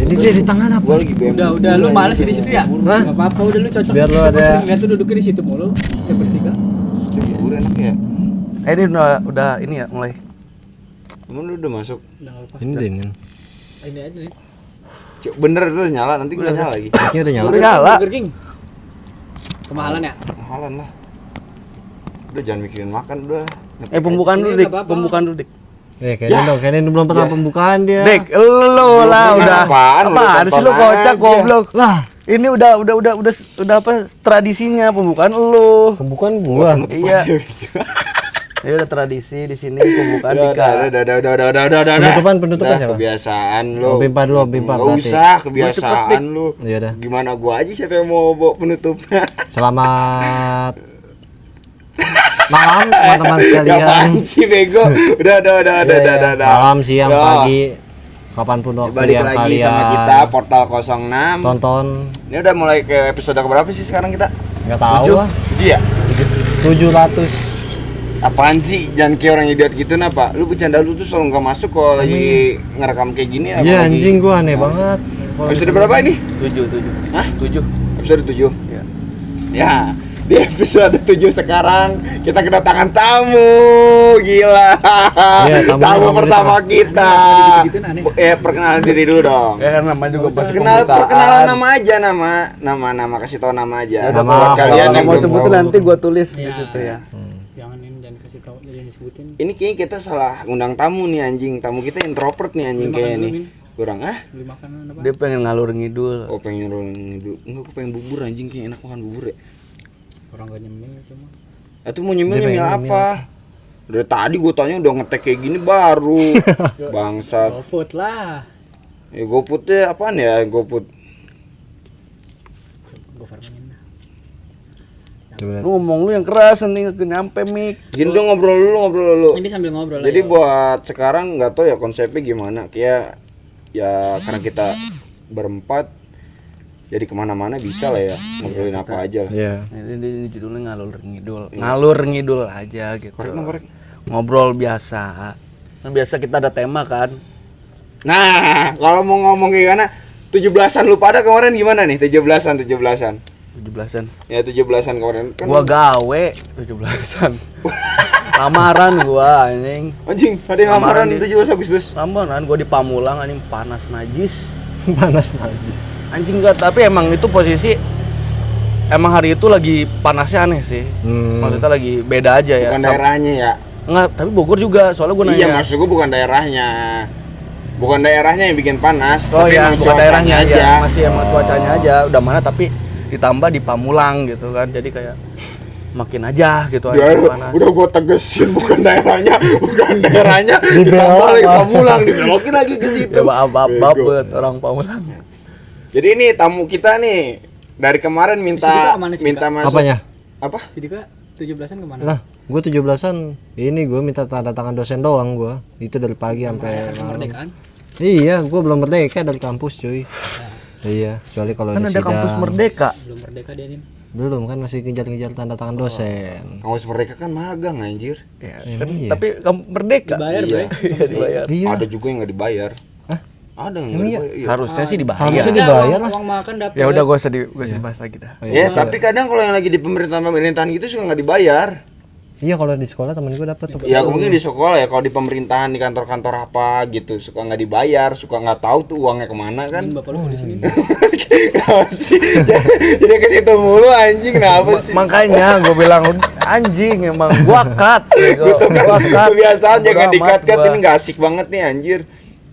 Ini dia di tangan apa? Gua lagi BM. Udah lu males di situ ya? Hah? Enggak apa-apa, udah lu cocok. Biar lu Gua ada- sering lihat tuh duduknya di situ mulu. Ya bertiga. Bubur enak ya. Ini udah ini ya mulai. Emang lu udah masuk? Udah enggak apa. Ini dingin. Ini aja nih. Bener tuh nyala, nanti enggak nyala lagi. Ini udah nyala. Udah nyala. Burger King. Kemahalan ya? Mahalan lah. Udah jangan mikirin makan udah. Pembukaan dulu, Ini Dik. nggak apa-apa. Pembukaan dulu, Dik. Kayaknya ini belum pernah pembukaan dia. Dik, lu lah udah. Apaan? Apaan sih lu Tonton kocak aja. goblok. Lah, Ini udah apa tradisinya pembukaan lu. pembukaan gua. Iya. Ini udah tradisi di sini pembukaan Dika. Udah. Penutupan siapa? Kebiasaan lu. Om Pimpa dulu, Om Pimpa Nggak berarti. usah, kebiasaan lu. Iya dah. Gimana gua aja siapa yang mau bawa penutupnya? Selamat malam teman-teman sekalian. Apaan sih bego? Udah. Malam, siang, Udah. pagi, kapanpun waktu Balik yang lagi kalian sama kita Portal 06. tonton. Ini udah mulai ke episode keberapa sih sekarang kita? Nggak tahu lah. 7 ya? 700. Apaan sih? Jangan kayak orang idiot gitu napa? Lu bercanda lu tuh selalu nggak masuk kalau lagi ngerekam kayak gini. Iya anjing gua aneh banget. Episode berapa ini? 7. Hah? 7. Episode 7? Iya. Ya, di episode 7 sekarang kita kedatangan tamu. Gila. Iya, tamu pertama kita. Gitu-gituin aneh. Perkenalan diri dulu dong. Ya kan namanya juga pasti Perkenalan nama aja, nama kasih tahu nama aja. Nama Buat apa? kalian Kalau yang mau belum sebutin tahu. nanti gua tulis di Iya. situ ya. Jangan kasih tahu, jangan disebutin. Ini kayaknya kita salah undang tamu nih anjing. Tamu kita introvert nih anjing Beli makan kayak dulu, nih. Min. Kurang Beli makanan apa? Dia pengen ngalur ngidul. Oh pengen dulu. Enggak, aku pengen bubur anjing, kayak enak makan bubur ya. Orang gak nyemil cuma. Itu mau nyemil Dia nyemil pengen apa? Dari tadi gue tanya udah ngetek kayak gini baru. Bangsat. GoFood lah. Ya GoFoodnya apaan ya GoFood? GoFarmingin. Lu ngomong lu yang keras nanti nggak nyampe mic. Gini dong ngobrol dulu. Ini sambil ngobrol Jadi aja. buat sekarang nggak tahu ya konsepnya gimana. Kayak ya karena kita berempat jadi kemana-mana bisa lah ya ngobrolin apa aja lah. Iya. Ini judulnya ngalur ngidul. Ngalur ngidul aja gitu. Korek. Ngobrol biasa. Kan biasa kita ada tema kan. Nah kalau mau ngomong kayak gimana 17-an lu pada kemarin gimana nih 17-an 17-an. ya 17-an kemarin kan Gua gawe 17-an. Lamaran gua anjing. anjing ada yang lamaran Lamaran di- 17 Agustus. Lamaran gua di Pamulang anjing panas najis. Panas najis. Anjing enggak, tapi emang itu posisi emang hari itu lagi panasnya aneh sih. Maksudnya lagi beda aja ya. Bukan daerahnya ya. Enggak, tapi Bogor juga soalnya gua nanya. Iya maksud gua bukan daerahnya. Bukan daerahnya yang bikin panas. Oh tapi ya, emang bukan daerahnya cuacanya aja. Masih emang cuacanya aja. Udah mana tapi ditambah di Pamulang gitu kan. Jadi kayak makin aja gitu Ya, anjing panas. udah gua tegesin bukan daerahnya ditambah lagi Pamulang dibelokin lagi ke situ. Ya maaf Bego. banget orang Pamulang. Jadi ini tamu kita nih dari kemarin Si minta Dika kemana, si minta Dika? masuk. Apanya? Apa? Si Dika 17-an kemana? Lah, gue 17-an. Ini gue minta tanda tangan dosen doang gua. Itu dari pagi sampai malam. Kemerdekaan. Iya, gua belum merdeka dari kampus, cuy. Iya, kecuali kalau Kan di ada kampus sidang. Merdeka. Belum merdeka dia nih. Belum kan masih kejar-kejar tanda tangan dosen. Kampus Merdeka kan magang anjir. Ya, Emang kan, iya? tapi kamu Merdeka. Dibayar, Iya. Bre. Iya, dibayar. Iya. Ada juga yang nggak dibayar. Hah? Ada yang Emang nggak iya? dibayar. Iya. Harusnya sih dibayar. Harusnya Ada dibayar uang, lah. uang makan dapat. Ya udah gua usah bahas lagi dah. Oh, Ya, tapi kadang kalau yang lagi di pemerintahan gitu suka nggak dibayar. Iya, kalau di sekolah temen gue dapat tuh. Ya mungkin di sekolah ya, kalau di pemerintahan di kantor-kantor apa gitu suka nggak dibayar, suka nggak tahu tuh uangnya kemana kan. Bapak lu di sini. Kenapa sih? Jadi ke situ mulu anjing kenapa sih? Makanya gua bilang anjing emang gua cut. Itu kan Gua cut. kebiasaan Bodo jangan amat dikat-kat gua. ini nggak asik banget nih anjir.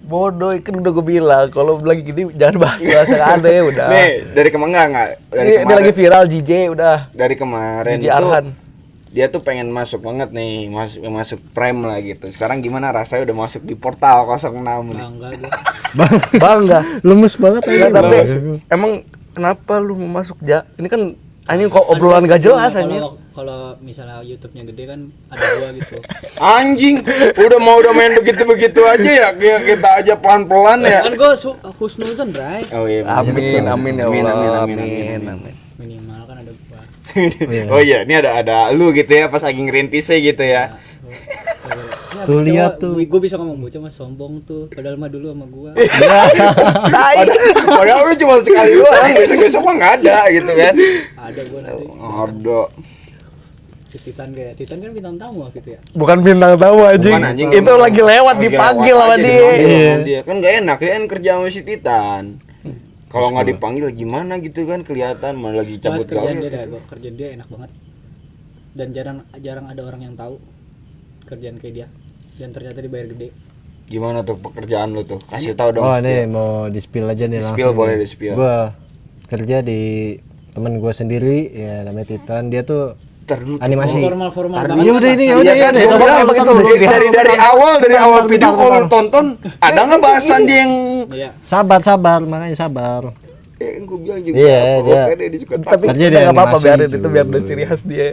Bodoh, kan udah gue bilang kalau lagi gini jangan bahas yang aneh udah. Nih dari kemarin nggak dari Ini kemarin lagi viral JJ udah. dari kemarin JJ itu Arhan. dia tuh pengen masuk banget nih masuk prime lah gitu. Sekarang gimana rasanya udah masuk di portal 06 nih? Enggak gua. Bangga. Lemes banget aja. Enggak, tapi emang kenapa lu mau masuk Ini kan anjing kok obrolan gak jelas anjing. Kalau misalnya YouTube-nya gede kan ada gua gitu. Anjing, udah main begitu-begitu aja ya, kayak kita aja pelan-pelan ya. Kan gua husnuzon, Bray. Oh iya. Amin ya Allah. Amin. Minimal kan ada gua. Oh iya, ini ada lu gitu ya pas lagi ngerintisnya gitu ya. Ya Tuh lihat tuh. Gue bisa ngomong bocah mah sombong tuh, padahal mah dulu sama gua. Padahal lu cuma sekali doang, besok-besok mah nggak ada gitu kan. Ada gua nanti. Ada. Si Titan kan bintang tamu waktu itu ya. Bukan bintang tamu anjing. Bukan, anjing. Itu lagi lewat Lagi dipanggil lewat sama aja, dia. dipanggil sama dia. Kan nggak enak, dia kan kerja sama si Titan. Kalau nggak dipanggil gimana gitu kan, kelihatan malah lagi cabut kerjaan gawe. dia dah, gua kerjaan dia enak banget. Dan jarang ada orang yang tahu kerjaan kayak dia. Dan ternyata dibayar gede. Gimana tuh pekerjaan lu tuh? Kasih tahu dong. Oh, spill. nih mau di-spill aja nih langsung. Spill boleh di-spill. Gua kerja di temen gua sendiri ya namanya Titan. Dia tuh Terduduk. animasi. Formal banget. Ya udah ini, ya Iya udah kan, ya. gua bilang begitu. Dari awal video bentar, kalau bentar. lu tonton ada nggak bahasan dia yang Iya. Sabar, makanya sabar. gue bilang juga Iya, dia. dia suka Tapi Kerja di nggak apa-apa animasi, biarin itu cuy. biar ada ciri khas dia.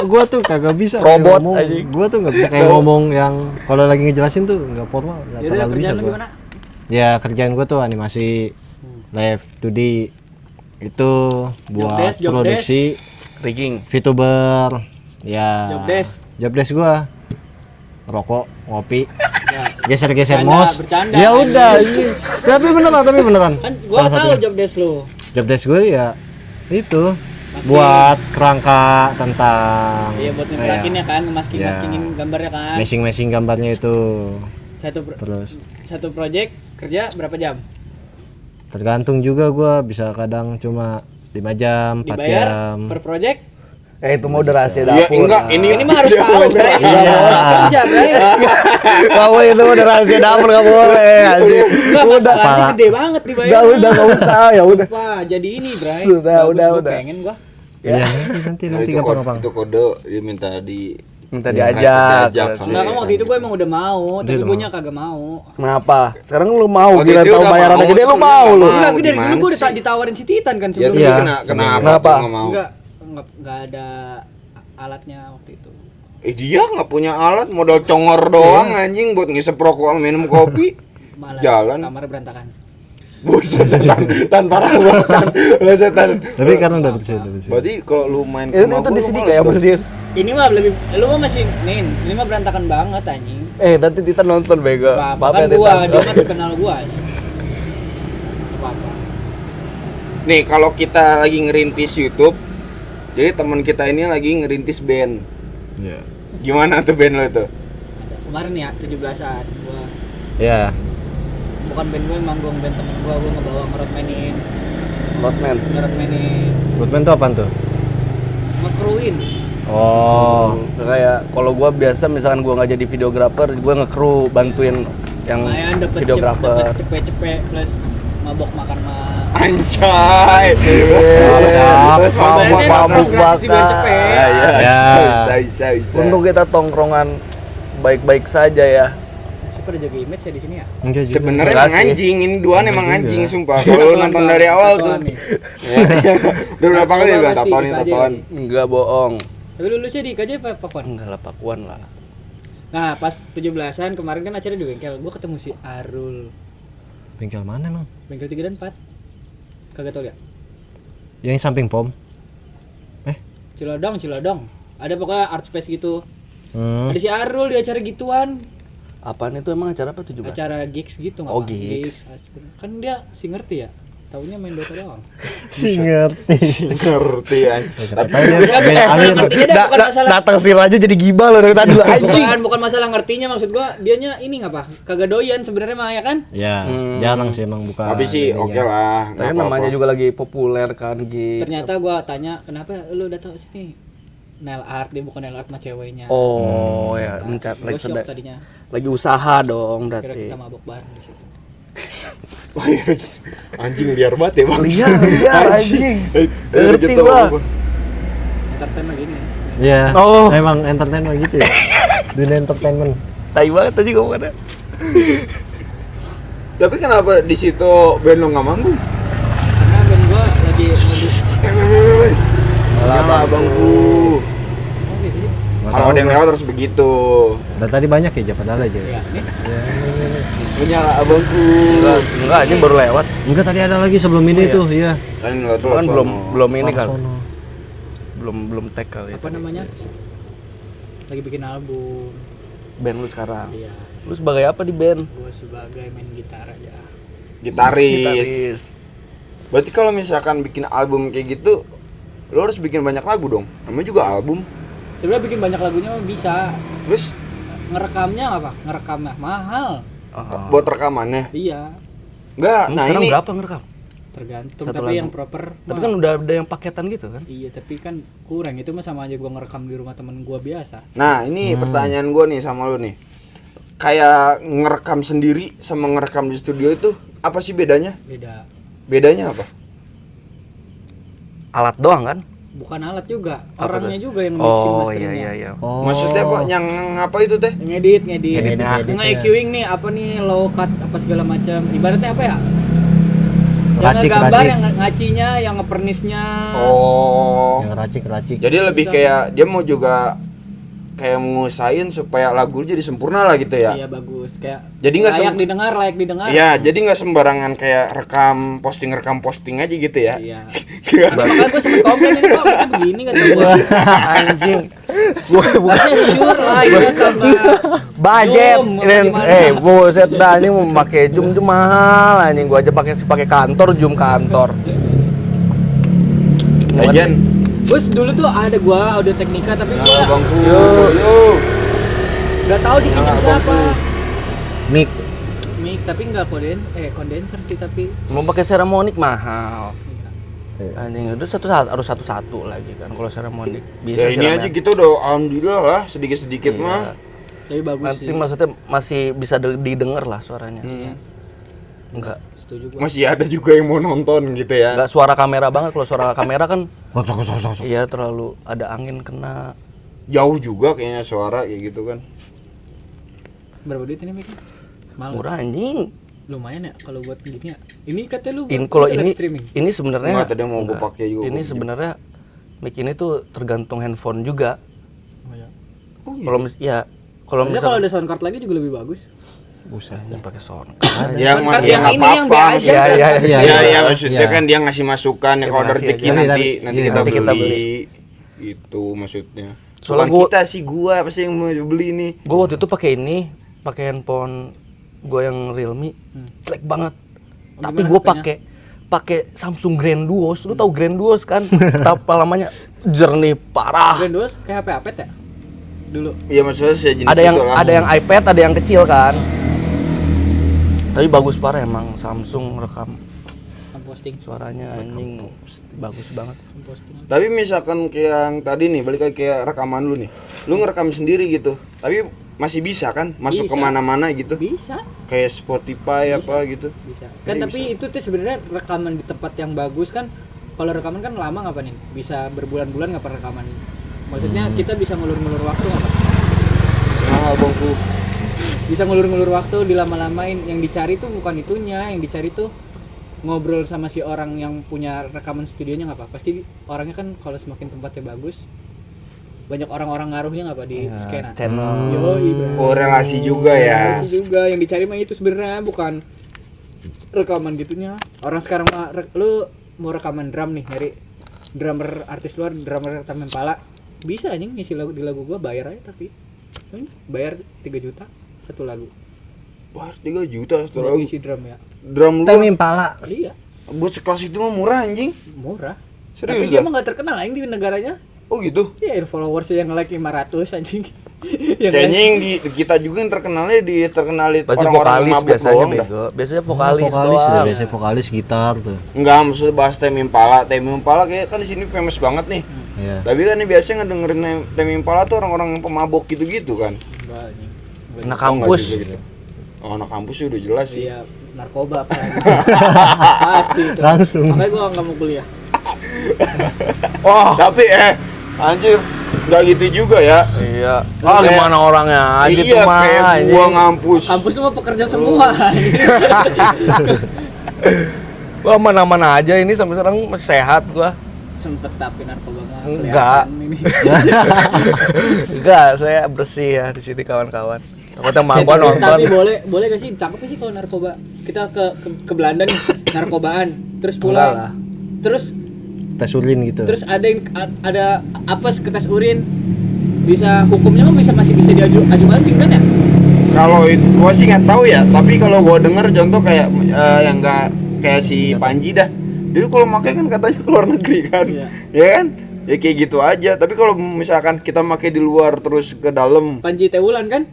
Gua tuh kagak bisa kayak Robot ngomong. anjing. Gua tuh nggak bisa kayak ngomong yang kalau lagi ngejelasin tuh nggak formal, nggak Jadi terlalu bisa kerjaan lu gua. gimana? Ya kerjaan gua tuh animasi live 2D itu buat Job produksi Rigging. VTuber ya. Job desk. Gua rokok, ngopi, Ya. geser-geser Bercanda, mouse. bercanda, Ya anjing. udah, anjing. Tapi beneran. Kan gua Salah tahu satunya. job desk lu. Job desk gue ya itu Masking. buat kerangka tentang Iya buat ngerakinnya kan, Ya. maskingin gambarnya kan. Messing gambarnya itu. Terus Terus satu project kerja berapa jam? tergantung juga gue bisa kadang cuma 5 jam, 4 Dibayar jam. per project? Itu mau udah rahasia Iya, dapur. enggak, Ini mah harus tahu, Bray. Iya. Kerja, Bray. Kamu itu udah rahasia dapur enggak boleh anjing. Enggak, masalahnya gede banget dibayar. Udah enggak usah ya udah. Wah, jadi ini, Bray. Sudah, Bagus, udah. gua pengen gua. Iya, nanti Nah, itu gampang-gampang. itu kode dia minta Minta diajak. diajak sama Enggak, dia. kan waktu itu gue emang udah mau, tapi udah gue nya kagak mau. Kenapa? Sekarang lu mau Oh, gila gitu tahu udah bayarannya mau, gede lu terus mau udah lu. mau. Enggak, gue dari gimana dulu gue udah sih? ditawarin si Titan kan Ya sebelumnya. terus Iya. kenapa Kenapa? tuh nggak mau? Enggak ada alatnya waktu itu. Dia nggak punya alat, modal congor doang anjing buat ngisep rokok sama minum kopi. Malah Jalan. kamarnya berantakan. Buset, tanpa rawatan. Buset, Tapi karena udah bersih. Berarti kalau lu main ke Itu rumah itu gua, di lu sini males kayak dong. bersihin. Ini mah lebih, lu mah masih ini mah berantakan banget anjing. Nanti Titan nonton bego. Apa Maaf kan ya gua, Titan. dia mah terkenal gua aja. Apa-apa. Nih, kalau kita lagi ngerintis YouTube, jadi teman kita ini lagi ngerintis band. Iya. Gimana tuh band lo tuh? Kemarin ya 17-an gua Ya. bukan band gue, manggung band temen gua ngebawa ngerotmainin Rodman. Goodman tuh apaan tuh? ngekruin. Oh. Kayak kalau gua biasa misalkan gua nggak jadi videografer, gua nge-crew bantuin yang Lumayan dapet videografer. cepet plus mabok makan mah. Anjay. Terus Mabuk mabuk gratis dibayar cepet. Ya. Bisa. Untung kita tongkrongan baik-baik saja ya. Siapa udah jaga image ya di sini ya? Enggak juga. Sebenarnya Enggak emang sih. anjing, ini duaan emang Enggak anjing juga. sumpah. Kalau lu nonton dari awal tuh. Tatoan nih. Ya, udah berapa kali bilang Pasti, tatoan nih, kita aja tatoan. nih. Enggak bohong. Tapi lulusnya di IKJ apa Pakuan? Enggak lah Pakuan lah. Nah, pas 17-an kemarin kan acara di bengkel, gua ketemu si Arul. Bengkel mana emang? Bengkel 3 dan 4. Kagak tau ya? Yang samping pom. Cilodong. Ada pokoknya art space gitu. Hmm. Ada si Arul di acara gituan. Apaan itu emang acara apa 17? Acara gigs gitu nggak Oh, apa? gigs. Kan dia si ngerti ya. Taunya main Dota doang. Si ngerti. Ngerti anjing. Tapi Ngertinya dah bukan masalah. Datang sih aja jadi gibah lo dari tadi lo anjing. Bukan masalah ngertinya, maksud gua dianya ini ngapa? Kagak doyan sebenarnya mah ya kan? Ya, jarang sih emang buka. tapi sih oke lah, Tapi nggak apa-apa. namanya juga lagi populer kan gitu. Ternyata gua tanya, "Kenapa lu datang sini?" Nail art, dia bukan nail art mah ceweknya. Oh ya, mencet Gua lagi shock tadinya. lagi usaha dong Kira berarti. kita mabok bareng di situ. Anjing liar banget ya bang. Liar, anjing. Ngerti gitu. gua. Entertainment gini. Iya. Oh. Emang entertainment gitu ya. Dunia entertainment. Tai banget tadi gua mana. Tapi kenapa di situ band lo nggak manggung? Karena band gua lagi Nyala bangku. Oh gitu sih. Kalau ada yang lewat harus begitu. Dan tadi banyak ya padahal aja. Ya, nih. Menyala abangku. Enggak, ini baru lewat. Enggak tadi ada lagi sebelum ini tuh, iya. Kan lo tuh Kan belum ini kan. Sono. Belum tag kali. Apa namanya? Lagi bikin album. band lu sekarang. Iya. Lu sebagai apa di band? Gue sebagai main gitar aja. Gitaris. Berarti kalau misalkan bikin album kayak gitu, lo harus bikin banyak lagu dong. Namanya juga album. Sebenarnya bikin banyak lagunya mah bisa. Terus Ngerekamnya apa? Ngerekamnya mahal. buat rekamannya. Iya, Enggak, Emang nah sekarang ini berapa ngerekam? tergantung. Satu Tapi lagu. yang proper. Tapi mah- kan udah ada yang paketan gitu kan? Iya, tapi kan kurang. Itu mah sama aja gua ngerekam di rumah temen gua biasa. Nah, ini pertanyaan gue nih sama lo nih. Kayak ngerekam sendiri sama ngerekam di studio itu apa sih bedanya? Beda. Bedanya apa? Alat doang kan? Bukan alat juga, Apa orangnya tuh? juga yang mixing Oh masteringnya. iya. Oh. Maksudnya Pak yang ngapa itu teh? Ngedit, Ngedit, nge-EQ-ing nih apa nih low cut apa segala macam. Ibaratnya apa ya? Yang Racik, ngegambar, racik. yang ngacinya, yang ngepernisnya. Oh. Yang racik. Jadi lebih kayak dia mau juga kayak ngusahain supaya lagu jadi sempurna lah gitu ya. Iya bagus, kayak Jadi nggak layak didengar. Iya, jadi nggak sembarangan kayak rekam posting aja gitu ya. Iya. Makanya gue sempet komplain ini kok itu begini kata gue. Anjing. Harusnya sure lah ini tambah Budget. Zoom, gimana? Buset dah ini mau pakai Zoom mahal anjing. Gua aja pakai kantor, Zoom kantor. Lagian Bos dulu tuh ada gua Audio Technica tapi gua bangku. nggak tahu dipinjam siapa. Mic. Mic tapi nggak kondenser sih tapi Mau pakai seremonik mahal. Iya. Anjing itu harus satu-satu lagi kan kalau seremonik. Bisa Ya ini sih aja namanya. gitu udah alhamdulillah lah sedikit-sedikit Iya. mah. tapi bagus Nanti sih. maksudnya masih bisa didengar lah suaranya. Iya, Enggak. setuju gua. Masih ada juga yang mau nonton gitu ya. Enggak suara kamera banget. Kalau suara kamera kan Kosong. iya terlalu ada angin kena. Jauh juga kayaknya suara kayak gitu kan. Berapa duit ini mic-nya? Mahal. Murah anjing. Lumayan ya kalau buat gini ya. Ini katanya lu Kalau live ini streaming. sebenarnya Enggak, tadi mau gue enggak. pakai juga. Ini sebenarnya mic ini tuh tergantung handphone juga. Oh, ya. Kalau Maksudnya kalau misalnya ada sound card lagi juga lebih bagus. Buset. jangan pakai sound. yang Kan ya yang nggak ini yang apa-apa. biasa. Iya. Ya maksudnya kan dia ngasih masukan ya kalau ada rezeki Iya, nanti iya, kita nanti kita beli. Itu maksudnya. Soalnya Bukan kita sih gua apa sih yang mau beli nih. Gue waktu itu pakai handphone gue yang Realme, jelek banget. Tapi gimana gue HP-nya? pakai Samsung Grand Duos. Lu tahu Grand Duos kan? Apa lamanya jernih parah. Grand Duos kayak HP apet ya? Dulu. Iya maksudnya sejenis Ada yang itu lah. ada yang iPad, ada yang kecil kan. Tapi bagus parah emang Samsung rekam Posting. suaranya anjing bagus banget. Posting. Tapi misalkan kayak yang tadi nih balik lagi kayak rekaman lu nih. Lu ngerekam sendiri gitu. Tapi masih bisa kan masuk Bisa. kemana-mana gitu. Bisa. Kayak Spotify apa gitu. Bisa. Kan Bisa, tapi itu tuh sebenarnya rekaman di tempat yang bagus kan. Kalau rekaman kan lama nggak apa nih? Bisa berbulan-bulan nggak rekaman. Maksudnya kita bisa ngulur-ngulur waktu nggak Pak? Nah, bangku. Bisa ngulur-ngulur waktu dilama-lamain. Yang dicari tuh bukan itunya, yang dicari tuh ngobrol sama si orang yang punya rekaman studionya nggak apa? Pasti orangnya kan kalau semakin tempatnya bagus banyak orang-orang ngaruhnya nggak apa di skena. Channel. Yoi, Bro. Oh, relasi juga ya. Relasi juga yang dicari mah itu sebenarnya bukan rekaman gitunya. Orang sekarang mah lu mau rekaman drum nih nyari drummer artis luar, drummer Tame Impala. Bisa anjing ngisi lagu di lagu gua bayar aja tapi bayar 3 juta satu lagu. Wah, 3 juta satu Buat lagu. ngisi drum ya. Drum Tame lu Impala. Iya, buat sekelas itu mah murah anjing. murah. Serius Tapi dia dah? mah gak terkenal anjing di negaranya. Oh gitu. Ya followersnya yang like 500 anjing. Yang Kayaknya like- yang di kita juga yang terkenalin Pasti orang-orang vokalis mabuk biasanya doang dah. bego. Biasanya vokalis, Vokalis doang. ya, biasanya vokalis gitar tuh. Enggak, maksudnya bahas Tame Impala. Tame Impala kayak kan di sini famous banget nih. Iya. Tapi kan ini biasanya ngedengerin Tame Impala tuh orang-orang yang pemabok gitu-gitu kan. Enggak, anjing. Anak Oh, enggak kampus. juga gitu. Oh, anak kampus sih udah jelas sih. Iya, narkoba apa lagi. Pasti itu. Langsung. Makanya gua nggak mau kuliah. Oh, Tapi anjir, enggak gitu juga ya. iya. Kayak- Gimana orangnya aja tuh Iya, mah. kayak anjing. gua ngampus. Kampus lu mah pekerja semua. Gua mana-mana aja ini sampai sekarang masih sehat gua. Sempet tapi narkoba nggak Enggak. kelihatan ini. Enggak, saya bersih ya di sini kawan-kawan. Takutnya mah gua nonton. Tapi boleh gak sih ditangkap gak sih kalau narkoba? Kita ke Belanda nih, narkobaan, terus pulang. Enggak lah. Terus Tes urin gitu. terus ada apes ke tes urin. bisa hukumnya mah masih bisa aju banding kan ya? Kalau itu gua sih nggak tahu ya, tapi kalau gua dengar contoh kayak yang nggak kayak si Panji dah, dia kalau pakai kan katanya keluar negeri kan, Iya. ya kan, ya kayak gitu aja. Tapi kalau misalkan kita pakai di luar terus ke dalam, Panji Tewulan kan?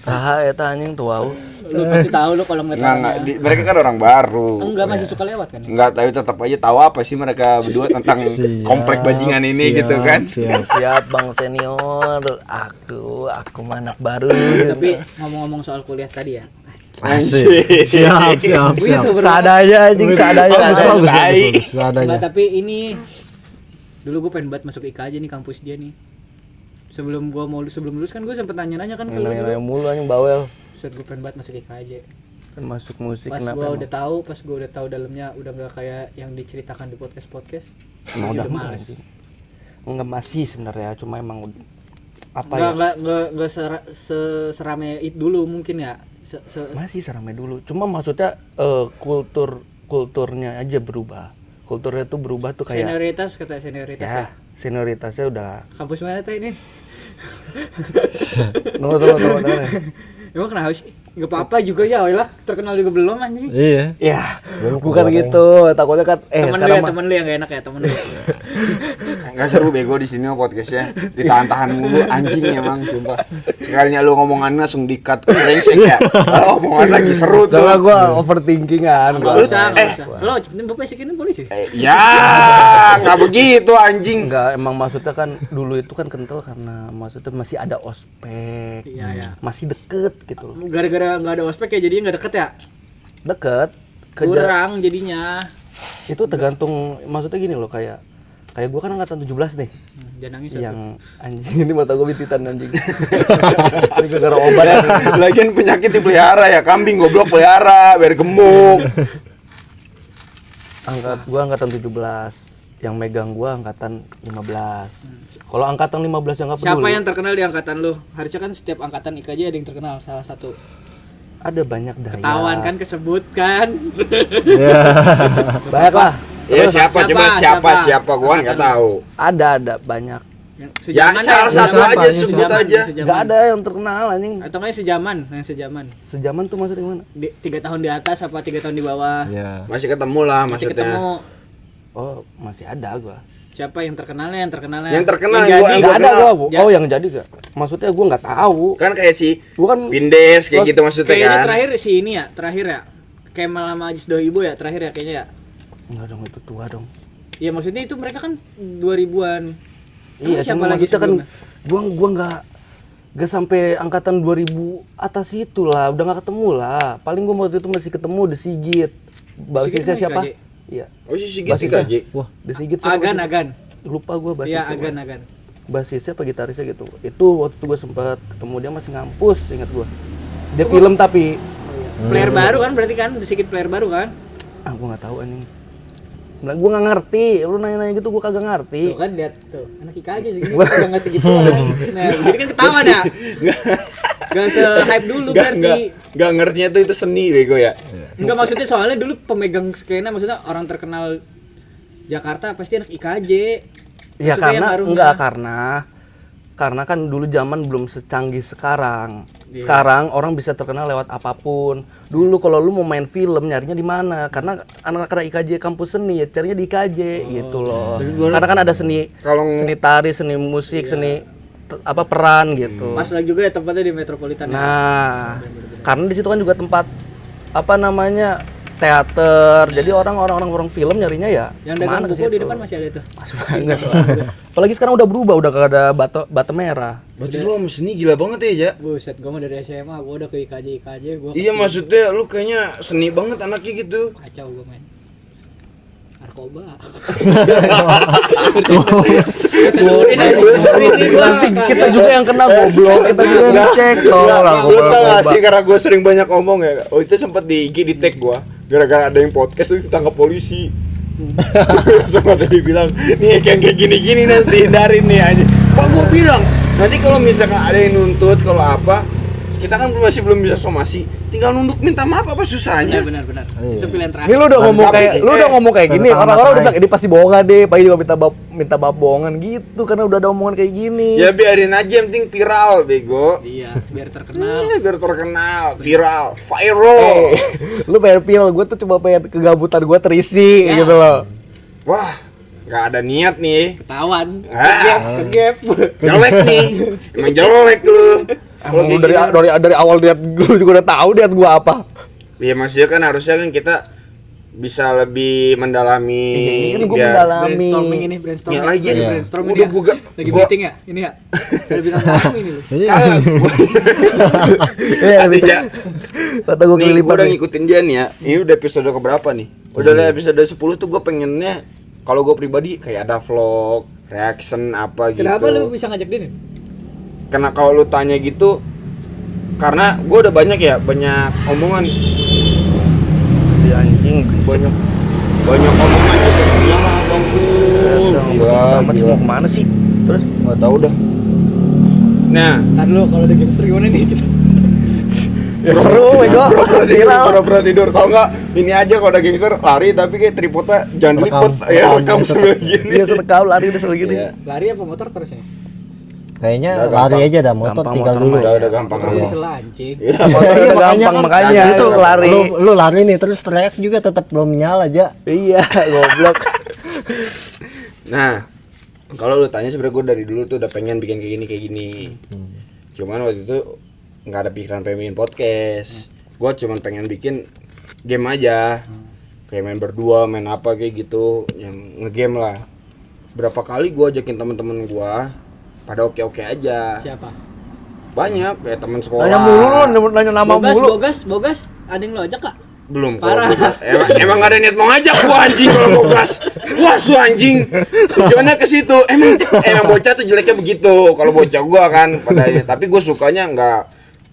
Saha eta anjing tuh wow. Lu pasti tahu lu kalau nggak tahu. nggak, mereka kan orang baru. Enggak, masih suka lewat kan? Nggak, tapi tetap aja tahu apa sih mereka berdua tentang komplek bajingan ini gitu kan. Siap Bang Senior. Aku mah anak baru. Tapi ngomong-ngomong soal kuliah tadi ya. Asik. Siap. Begitu, bro. Seadanya anjing, seadanya. Bagus. Enggak, tapi ini dulu gue pengen banget masuk IKJ nih, kampus dia nih. Sebelum lulus kan gue sempet nanya-nanya kan ke lu. Nanya mulu anjing bawel. Set gue pengen banget masuk IKJ. Kan masuk musik Pas kenapa? gue udah tahu dalamnya udah nggak kayak yang diceritakan di podcast. Emang udah males. Enggak masih sebenarnya, cuma emang apa Nggak serame itu dulu mungkin ya. masih seramai dulu. Cuma maksudnya kulturnya aja berubah. Kulturnya tuh berubah tuh kayak Senioritas ya. senioritasnya udah. Kampus mana teh ini? Tunggu. Emang kenapa sih? Gak apa-apa juga ya, lah terkenal juga belum anjing. Iya. Ya, bukan gitu. Takutnya kan Temen lu yang gak enak ya, temen lu. Nggak seru bego di sini podcastnya, ditahan-tahan mulu anjing emang sumpah. Sekalinya lu ngomongan langsung di-cut kan brengsek ya. Kalau omongan lagi seru tuh. soalnya gua overthinkingan. Gak usah. Lo cepetin bapak isikin polisi. Ya, nggak begitu anjing. Enggak, emang maksudnya kan dulu itu kan kental karena maksudnya masih ada ospek. Iya. Masih deket gitu. Gara-gara nggak ada ospek ya jadinya nggak deket ya. Deket. Kurang jadinya. Itu tergantung, maksudnya gini loh, kayak gua kan angkatan 17 nih. Jangan nangis ya. Yang anjing ini mata gua bititan anjing. Ini gara-gara obat. Lagian penyakit dipelihara ya, kambing goblok pelihara biar gemuk. Gua angkatan 17. Yang megang gua angkatan 15. Kalau angkatan 15 yang enggak peduli. Siapa yang terkenal di angkatan lu? Harusnya kan setiap angkatan IKJ ada yang terkenal salah satu. Ada banyak daya. Ketahuan kan, kesebut kan. Banyak lah. Ya siapa gua nggak tahu. Ada banyak. Ya salah satu aja sebut aja. Enggak ada yang terkenal anjing. Atau nggak yang sejaman. Sejaman tuh maksudnya gimana? 3 tahun di atas apa 3 tahun di bawah? Iya. Masih ketemu lah Masih maksudnya. ketemu. Oh, masih ada gua. Siapa yang terkenalnya? Yang terkenal Yang yang jadi. Enggak ada kenal. gua. Oh, yang jadi gak? Maksudnya gua enggak tahu. Kan kayak si Gua kan Pindes kayak gitu maksudnya Kayaknya kan. terakhir si ini ya, terakhir ya. Kemal sama Ajis Doibo ya, terakhir ya kayaknya ya. enggak dong, itu tua dong. Ya maksudnya itu mereka kan 2000-an. Iya, Siapa cuma lagi maksudnya kan sebelumnya? gua enggak sampai angkatan 2000 atas itu lah, udah enggak ketemu lah. Paling gua waktu itu masih ketemu The Sigit. Basisnya kan siapa? IKJ? Iya. Oh si Sigit Basisnya. IKJ. Wah, The Sigit siapa? Agan. Lupa gua Iya, basisnya. Agan. Basisnya apa gitarisnya gitu. Itu waktu itu gua sempat ketemu dia masih ngampus, ingat gua. Dia film tapi Player baru kan berarti kan, sedikit player baru kan? gua nggak tahu anjing. Nah, gua nggak ngerti. Lu nanya-nanya gitu gua kagak ngerti. Tuh kan lihat tuh, anak IKJ segini udah ngerti gitu lah. Nah, jadi kan ketahuan ya. Gak se-hype dulu berarti. Nggak ngertinya tuh itu seni bego ya. Enggak, maksudnya soalnya dulu pemegang skena, maksudnya orang terkenal Jakarta pasti anak IKJ. Ya Maksudnya karena yang barunya. enggak karena kan dulu zaman belum secanggih sekarang. Iya. Sekarang orang bisa terkenal lewat apapun. Dulu kalau lu mau main film nyarinya di mana? Karena anak-anak IKJ kampus seni ya carinya di IKJ gitu loh. Karena kan ada seni tari, seni musik, seni peran gitu. Pas lagi juga ya tempatnya di Metropolitan ya. Nah, karena di situ kan juga tempat teater. Jadi orang film nyarinya ya. Yang dagang kemana ke buku di situ? depan masih ada tuh. Masih banyak. Apalagi sekarang udah berubah, udah kagak ada bata merah. Berarti lu sama seni gila banget ya, Ja? Buset, gua mah dari SMA, gua udah ke IKJ, gua Iya maksudnya lu kayaknya seni banget anaknya gitu. kacau gua main. Narkoba. Nanti kita juga yang kena goblok, kita juga yang dicek Lu tau gak sih karena gue sering banyak ngomong ya. Oh itu sempet di IG di tag gua. Gara-gara ada yang podcast tuh ditangkap polisi. Langsung ada dibilang, nih kayak gini-gini nanti dihindarin nih aja. Pak gua bilang, nanti kalau misalkan ada yang nuntut kalau apa, kita kan masih belum bisa somasi, tinggal nunduk minta maaf apa susahnya. Benar. Iya. Itu pilihan Ini terakhir. lu udah ngomong kayak gini, orang-orang udah bilang ini pasti bohongan deh, Pak juga minta babongan gitu karena udah ada omongan kayak gini. Ya biarin aja, yang penting viral, bego. Iya, biar terkenal. Iya, biar terkenal, viral, viral. Lu pengen viral, gue tuh cuma pengen kegabutan gue terisi Ya. gitu loh. Wah, nggak ada niat nih. Ketahuan. Ah. Kegap. Jelek nih. Emang jelek lu. Kalau Emang kayak dari awal lihat lu juga udah tahu lihat gua apa. Iya, maksudnya kan harusnya kan kita bisa lebih mendalami Ini gua biar mendalami. Brainstorming ini, brainstorming. Ya, lagi Lagi nih. brainstorming Udah ya. gua- Lagi gua- meeting ya? Ini ya. Ada bintang tamu ini loh. Iya. Ada ja. Kata gua Nih, gua kelilipan udah nih. ngikutin dia nih ya. Ini udah episode keberapa nih? Udah lah episode 10 tuh gue pengennya kalau gue pribadi kayak ada vlog, reaction apa gitu. Kenapa lu bisa ngajak dia nih? Karena kalau lu tanya gitu, karena gue udah banyak omongan, Si anjing banyak omongan gitu. Ya bang, gila, amat gila. mau kemana sih? Terus Nggak tahu dah. Nah, Ntar lu kalau ada gangster gimana nih gitu. ya seru bego. Viral. pura-pura tidur. Kalau nggak ini aja kalau ada gangster lari tapi kayak tripodnya jangan Rekam. lipet ya, Rekam, rekam gitu. sambil gini. Dia serekam lari udah segini gini. Iya. Lari apa motor terus ini? Kayaknya Udah lari gampang. aja dah, motor Gampang tinggal motor dulu. mah. Udah gampang Motor gampang. bisa lah anjing. Iya. Motor udah gampang makanya Nah, itu itu lari. Lu lari nih terus teriak juga tetap belum nyala aja. Iya, goblok. Nah, kalau lu tanya sebenarnya gue dari dulu tuh udah pengen bikin kayak gini. Cuman waktu itu nggak ada pikiran pengen bikin podcast. Gue cuman pengen bikin game aja. Kayak main berdua, main apa kayak gitu, yang ngegame lah. Berapa kali gue ajakin temen-temen gue, pada oke-oke aja. Siapa? Banyak kayak temen sekolah. Nanya mulu lu, nanya nama Bogas, mulu. Bogas. Ada yang lo ajak kak? Belum Parah. kalau Bogas. Emang gak ada niat mau ngajak gua anjing kalau Bogas. Wah, su anjing. Tujuannya ke situ. Emang bocah tuh jeleknya begitu. Kalau bocah gua kan padanya. Tapi gua sukanya nggak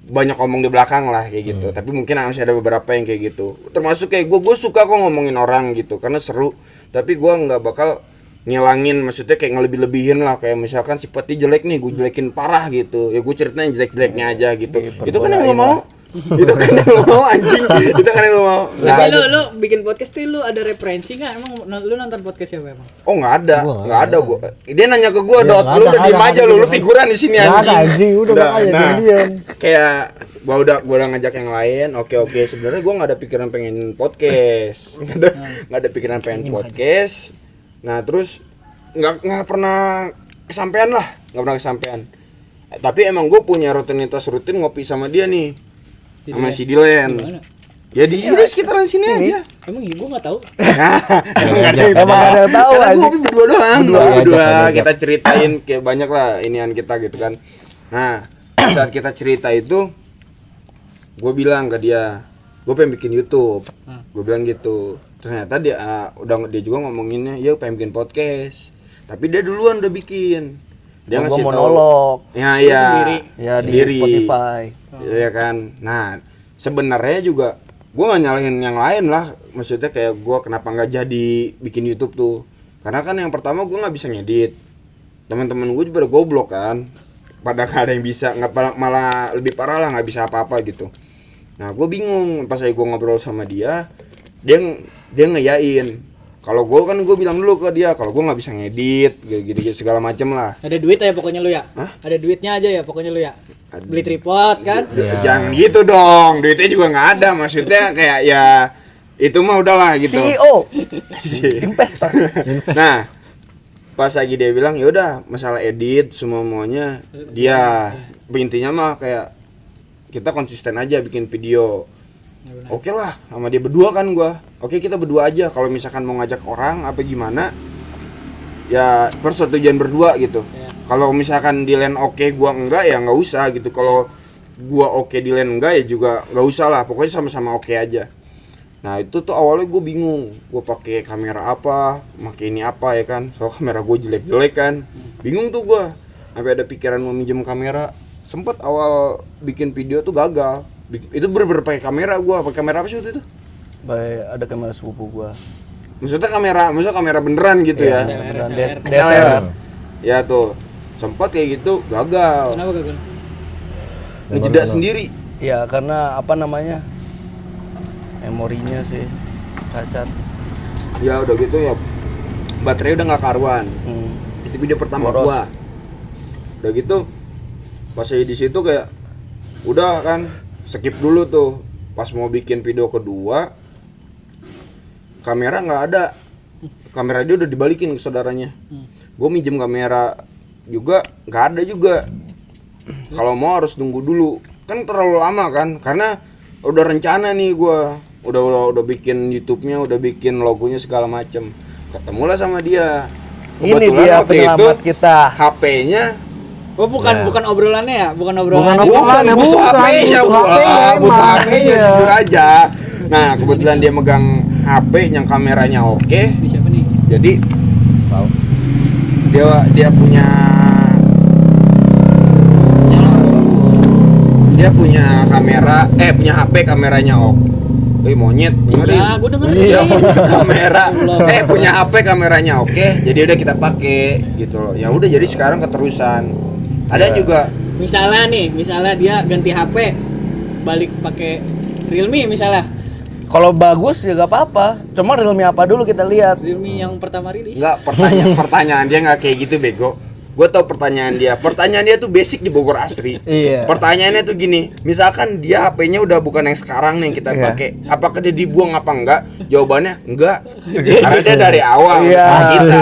banyak ngomong di belakang lah kayak gitu. Tapi mungkin masih ada beberapa yang kayak gitu. Termasuk kayak gua suka kok ngomongin orang gitu karena seru. Tapi gua nggak bakal ngilangin, maksudnya kayak ngelebih-lebihin lah, kayak misalkan si Peti jelek nih, gue jelekin parah gitu ya, gue ceritain jelek-jeleknya aja gitu. Itu kan yang lo mau. Itu kan yang lo mau anjing. Itu kan yang lo mau. Tapi lu bikin podcast tuh lu ada referensi nggak? Emang lu nonton podcast siapa emang? Oh nggak ada, Gua nggak ada gua. Dia nanya ke gua, Iya, Dot, nggak lu ada, udah nggak diem ada, aja nggak lu ada. figuran di sini Nggak ada, anjing. anjing, udah makanya diam. Kayak gua udah ngajak yang lain, oke. Sebenarnya gua nggak ada pikiran pengen podcast, nggak ada pikiran pengen podcast. Nah terus nggak pernah kesampean lah, nggak pernah kesampean. Tapi emang gua punya rutinitas rutin ngopi sama dia nih, sama si Dilen. Gimana? Ya di sekitaran sini aja. Emang iya gua nggak tahu. Emang nggak ada yang Emang nggak ada yang tahu, Karena anjing. gua berdua doang, Berdua. berdua. Ajak. Kita ceritain kayak banyak lah inian kita gitu kan. Nah, saat kita cerita itu, gue bilang ke dia, gue pengen bikin YouTube. Gue bilang gitu. Ternyata dia dia juga ngomonginnya, ya pengen bikin podcast. Tapi dia duluan udah bikin. Dia Gua ngasih tahu. monolog. Ya, iya. sendiri. Ya di Sendiri. Spotify. Iya kan. Nah, sebenarnya juga gue nggak nyalahin yang lain lah. Maksudnya kayak gue kenapa nggak jadi bikin YouTube tuh? Karena kan yang pertama gue nggak bisa ngedit. Teman-teman gue juga goblok kan. Pada nggak ada yang bisa, nggak malah lebih parah lah nggak bisa apa-apa gitu. Nah, gue bingung pas gue ngobrol sama dia ngeyain. Kalau gue kan gue bilang dulu ke dia kalau gue nggak bisa ngedit, gini segala macem lah. Ada duit aja pokoknya lu ya. Hah? Ada duitnya aja ya pokoknya lu ya. Beli tripod kan? Jangan gitu dong, duitnya juga nggak ada. Maksudnya kayak ya itu mah udahlah gitu. CEO, Sih. investor. Nah, pas lagi dia bilang ya udah masalah edit semua maunya dia. Intinya mah kayak kita konsisten aja bikin video. Oke lah, sama dia berdua kan gua. Oke, kita berdua aja. Kalau misalkan mau ngajak orang apa gimana, ya persetujuan berdua gitu. Ya. Kalau misalkan Dilen oke, gua enggak ya nggak usah gitu. Kalau gua oke Dilen enggak ya juga nggak usah lah. Pokoknya sama-sama oke aja. Nah itu tuh awalnya gue bingung, gue pakai kamera apa, pakai ini apa ya kan, soal kamera gue jelek-jelek kan, bingung tuh gue, sampai ada pikiran mau minjem kamera, sempet awal bikin video tuh gagal, itu bener-bener pakai kamera gue, pakai kamera apa sih waktu itu? Baik, ada kamera sepupu gua. Maksudnya kamera beneran gitu ya? Beneran SLR. DSLR. Ya tuh, sempet kayak gitu gagal, Kenapa gagal? ngejeda sendiri. Ya karena apa namanya? Memorinya sih cacat. Ya udah gitu ya baterai udah nggak karuan. Itu video pertama Boros. gua. Udah gitu pas saya di situ kayak udah kan skip dulu tuh. Pas mau bikin video kedua kamera nggak ada. Kamera dia udah dibalikin ke saudaranya. Gue minjem kamera juga nggak ada juga. Kalau mau harus tunggu dulu. Kan terlalu lama kan karena udah rencana nih gua. Udah bikin YouTube-nya, udah bikin logonya segala macem. Ketemulah sama dia. Ini Kebetulan dia waktu itu penyelamat kita. HP-nya Oh bukan obrolannya ya, bukan obrolan. bukan butuh HP-nya, butuh HP-nya butuh emang. HP-nya Iya. jujur aja. Nah, kebetulan dia megang HP yang kameranya oke. Ini siapa nih? Jadi Tahu. dia punya kamera, punya HP kameranya oke. Monyet, dengerin. Ya, gue dengerin. Iya, punya kamera. Allah. Punya HP kameranya oke. Jadi udah kita pakai gitu loh. Ya udah jadi sekarang keterusan. Ada juga Misalnya dia ganti HP, balik pakai Realme misalnya. Kalau bagus ya gak apa-apa. Cuma Realme apa dulu kita lihat. Realme yang pertama rilis. enggak pertanyaan dia enggak kayak gitu bego. Gue tau pertanyaan dia tuh basic di Bogor Asri. Iya. Pertanyaannya tuh gini, misalkan dia HP-nya udah bukan yang sekarang nih yang kita Iya. pakai, apakah dia dibuang apa enggak? Jawabannya enggak. Karena dia dari awal Iya. sama kita.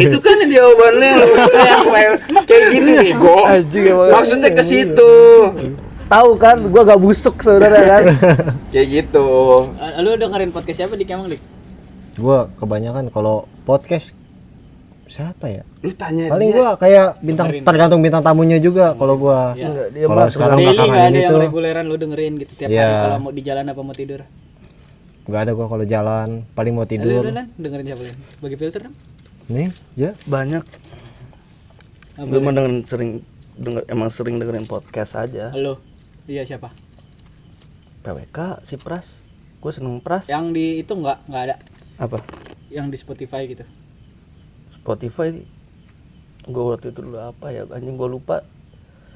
Itu kan jawabannya kayak gitu bego. Anjing, emang. Maksudnya ke situ. Tahu kan, gua gak busuk sebenarnya kan. Kayak gitu. Lu dengerin podcast siapa di Kemang, Lik? Gua kebanyakan kalau podcast siapa ya? Lu tanya Paling dia. gua kayak Dengerin. tergantung bintang tamunya juga kalau gua. Ya. Enggak, dia Kalau mah sekarang Daily belakangan nggak ada ini yang tuh reguleran lu dengerin gitu tiap Iya. hari kalau mau di jalan apa mau tidur. nggak ada gua kalau jalan, paling mau Lu tidur. Lan, dengerin siapa Lan? Bagi filter dong. Nih, ya. banyak. Gue mah emang sering dengerin podcast aja. Lu. Iya siapa? PWK, si Pras. Gue seneng Pras. Yang di itu nggak ada. Apa? Yang di Spotify gitu. Spotify. Gue waktu itu dulu apa ya? Anjing gue lupa.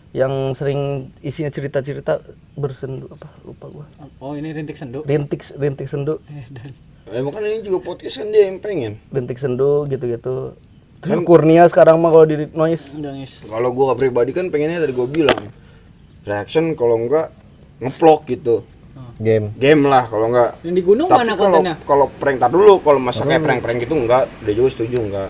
Yang sering isinya cerita-cerita bersendu apa? Lupa gue. Oh ini Rintik Sendu. Rintik sendu. Emang kan ini juga podcast kan dia yang pengen. Rintik sendu gitu-gitu. Terus Kurnia sekarang mah kalau di noise. Udah ngis. Kalau gua pribadi kan pengennya tadi gua bilang reaction kalau enggak ngeplok gitu. Game. Game lah kalau enggak. Yang di gunung Tapi mana kalau kontennya? kalau prank tar dulu kalau masa kayak prank-prank gitu enggak, dia juga setuju enggak.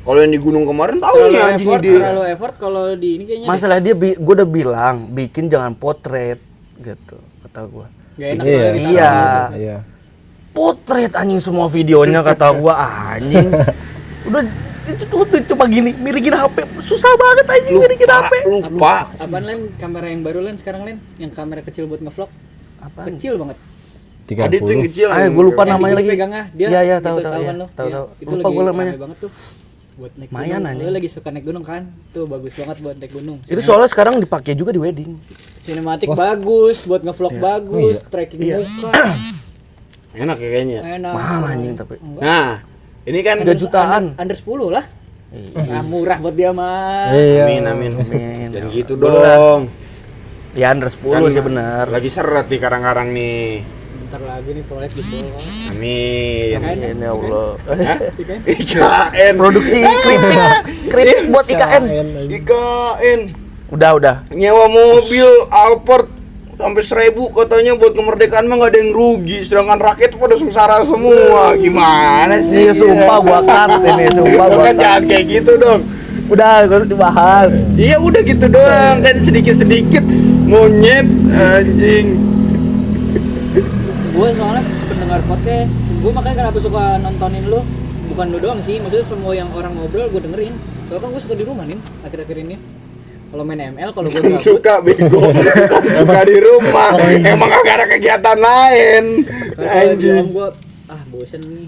Kalau yang di gunung kemarin tahu nih anjing dia. Terlalu effort kalau di ini kayaknya. Masalah dia gue udah bilang bikin jangan potret gitu kata gue. Gak enak Iya. kalau kita- Iya. Iya. Potret anjing semua videonya kata gua anjing. Udah itu tuh cuma gini miringin HP susah banget anjing miringin HP. Lupa. Apaan Len? Kamera yang baru Len sekarang Len? Yang kamera kecil buat ngevlog. Apa? Kecil banget. Ada itu yang 30. kecil. Ah, gua lupa Yang namanya lagi. pegangnya dia. Iya, iya, itu tahu, kan iya. lo? Tahu, Iya, tahu. Itu Lupa lagi gua namanya. rame banget tuh. Buat naik Lumayan, gunung. anjing. Lu lagi suka naik gunung kan? Tuh bagus banget buat naik gunung. Itu soalnya sekarang dipakai juga di wedding. Sinematik bagus, buat ngevlog bagus, tracking muka. Enak ya kayaknya. Enak. Mahal anjing tapi. Nah, ini kan 3 jutaan. Under 10 lah. Ah, murah buat dia mah. Iya. amin amin. Amin. Dan gitu dong. Ya under 10 sih benar. Lagi seret di karang-karang nih. Bentar lagi nih proyek gitu. Amin. Amin ya Allah. IKN. Produksi kritik buat IKN. IKN. Udah. Nyewa mobil Alphard sampai 1.000 katanya buat kemerdekaan mah nggak ada yang rugi, sedangkan rakyat pada sengsara semua. Gimana sih? Ini sumpah gua cut ini, sumpah Lu gua kan cut. jangan kayak gitu dong. Udah, gua dibahas. Iya udah gitu doang, kan sedikit-sedikit monyet anjing. Gue soalnya pendengar podcast, gue makanya kenapa suka nontonin lu. Bukan lu doang sih, maksudnya semua yang orang ngobrol gue dengerin. Soalnya kan gue suka di rumah nih akhir-akhir ini. Kalau main ML, kalau gue Kan gabut, suka bego, kan suka di rumah. Emang gak ada kegiatan lain. kalau di Anjing. gue bosen nih.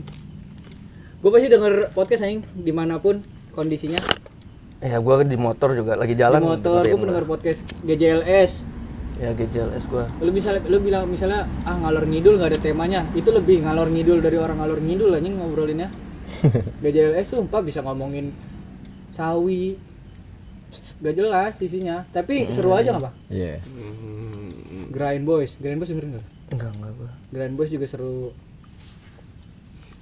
Gue pasti denger podcast anjing dimanapun kondisinya. Ya gua di motor juga lagi jalan. Di motor gue dengerin pendengar gua. podcast GJLS. Ya GJLS gua. Lu bilang misalnya ngalor ngidul nggak ada temanya, itu lebih ngalor ngidul dari orang ngalor ngidul anjing ngobrolinnya. GJLS tuh bisa ngomongin sawi, gak jelas isinya, tapi seru aja nggak pak? Iya. Grind Boys dengerin nggak? Enggak gua. Grind Boys juga seru.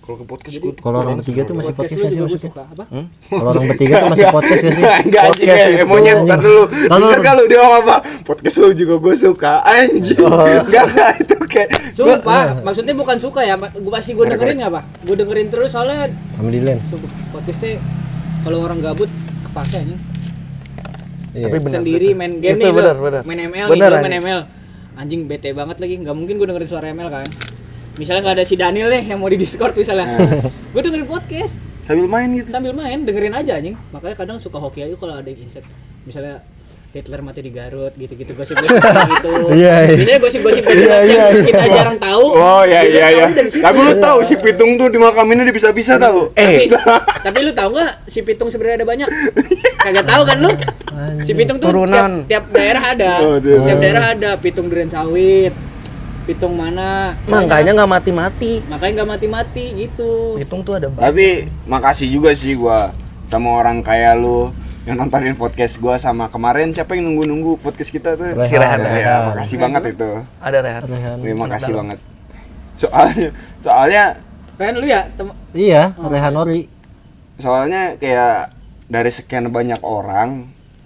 Kalau ke podcast gue Kalau orang bertiga tuh masih podcast lu gak sih juga gua maksudnya? suka apa? Kalau orang bertiga tuh masih podcast gak sih? Enggak anjing Podcast kayak itu, monyet anjing. ntar dulu. Lalu- Denger kalau dia ngomong apa? Podcast lu juga gue suka. Anjing. Enggak itu kayak Sumpah, maksudnya bukan suka ya, gua pasti gua dengerin enggak, Pak? Gua dengerin terus soalnya Alhamdulillah. sumpah, podcast teh kalau orang gabut kepake anjing. Iya. Tapi benar. Sendiri main game Itu nih, benar, lu. benar. Main ML Benar, nih, lu main anjing. ML. Anjing bete banget lagi, nggak mungkin gue dengerin suara ML kan. Misalnya nggak ada si Daniel nih yang mau di Discord misalnya, gue dengerin podcast sambil main gitu. sambil main, dengerin aja anjing. Makanya kadang suka hoki aja kalau ada yang insight. Misalnya Hitler mati di Garut, gitu-gitu gosip-gosip gitu. Iya, iya. Biasanya gosip-gosip yang kita jarang tahu. Oh iya Biasanya iya iya. tahunya dari situ. Tapi lu tahu si Pitung tuh dimakaminnya dipisah-pisah tahu. Tapi lu tahu nggak si Pitung sebenarnya ada banyak? Kagak tahu kan lu? Si Pitung tuh Turunan. tiap daerah ada. Oh, Tiap daerah ada Pitung Duren Sawit. Pitung mana? Makanya nggak mati-mati. Makanya nggak mati-mati gitu. Hitung tuh ada Tapi makasih juga sih gua sama orang kayak lu yang nontonin podcast gua sama kemarin siapa yang nunggu-nunggu podcast kita tuh? Rehan. Si Rehan. Ya, makasih banget itu. Ada Rehan. Wih, makasih banget. Soalnya Ren lu ya? Iya, Rehan Ori. soalnya kayak dari sekian banyak orang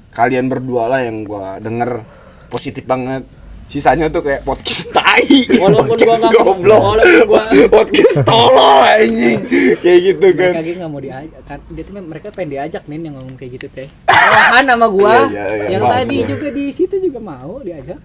kalian berdua lah yang gua denger positif banget. Sisanya tuh kayak podcast tai, Walaupun gua podcast nggak mau- goblok, walaupun gua- podcast tolol anjing, kayak gitu kan. Mereka nggak mau diajak kan? Dia tuh mereka pengen diajak nih yang ngomong kayak gitu teh. Rehan sama gua, Iya, iya, yang maaf tadi gua. juga di situ juga mau diajak.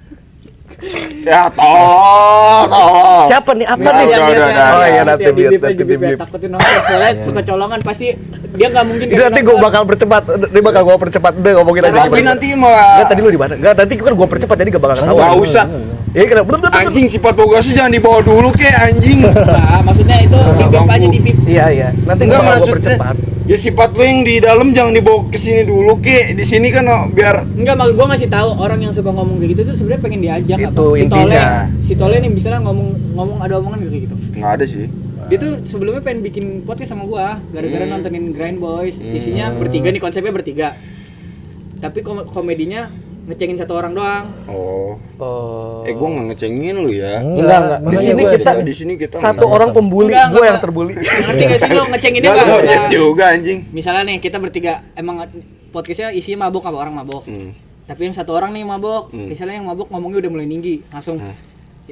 Ya tolol. Siapa nih? Apa Nggak, nih? udah. Oh iya, nanti di bip, bip, nanti di bip. bip. Takutin orang soalnya suka colongan pasti dia nggak mungkin. Ini nanti gue bakal percepat. Dia bakal gue percepat deh ngomongin aja. Tapi nanti malah Enggak, tadi lu di mana? Enggak, nanti kan gue percepat jadi gak bakal nggak ketahuan. usah. Iya, kena belum. Anjing sifat bogasnya jangan dibawa dulu kek anjing. Nah, maksudnya itu di bip aja di bip. Iya, iya. Nanti Enggak gue maksudnya. percepat. Ya sifat lu yang di dalam jangan dibawa ke sini dulu kek. Di sini kan biar Enggak, maksud gua ngasih tahu orang yang suka ngomong kayak gitu tuh sebenarnya pengen diajak Itu Si Tole, intinya. si Tole nih misalnya ngomong ada omongan kayak gitu. nggak ada sih. Dia tuh sebelumnya pengen bikin podcast sama gua gara-gara nontonin Grind Boys. Isinya bertiga nih, konsepnya bertiga. Tapi komedinya ngecengin satu orang doang. Oh. Oh. Gua nggak ngecengin lu ya. Enggak. Di makanya sini gua kita Di sini kita satu nggak. orang pembuli, Enggak, gue yang enggak. terbuli. Ngerti gak sih lo ngecenginnya Nggak, lu enggak? lihat juga anjing. Misalnya nih kita bertiga emang podcastnya isinya mabok apa orang mabok. Tapi yang satu orang nih mabok, misalnya yang mabok ngomongnya udah mulai tinggi, langsung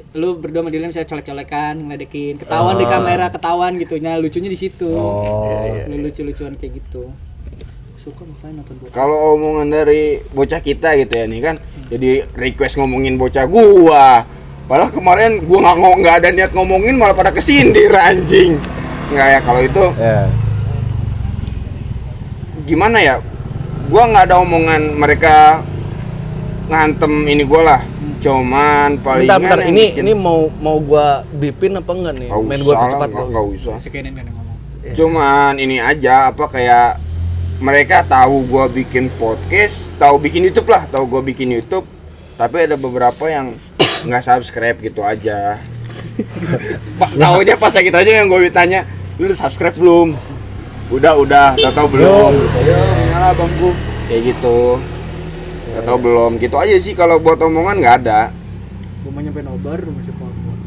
lu berdua sama Dylan bisa colek-colekan, ngeledekin, ketahuan di kamera, ketahuan gitu. Nah, lucunya di situ. Lu lucu-lucuan kayak gitu. Suka makanya nonton bokep. Kalau omongan dari bocah kita gitu ya nih kan, jadi request ngomongin bocah gua. Padahal kemarin gua nggak ada niat ngomongin malah pada kesindir anjing. Nggak ya kalau itu Ya. gimana ya? Gua nggak ada omongan mereka ngantem ini gua lah. Cuman palingan Bentar, yang ini bikin- ini mau gua bipin apa enggak nih? nggak Main usah gua lah, percepat nggak usah. Sekianin kan yang ngomong. Cuman ini aja apa kayak mereka tahu gua bikin podcast, tahu bikin YouTube lah, tahu gua bikin YouTube, tapi ada beberapa yang nggak subscribe gitu aja. Pak, taunya pas gitu aja yang gua ditanya, lu udah subscribe belum? Udah, tahu belum? Ya, nyala bangku. Kayak gitu. Tahu belum? Gitu aja sih kalau buat omongan nggak ada. Gua mau nyampe nobar lu masih kagak.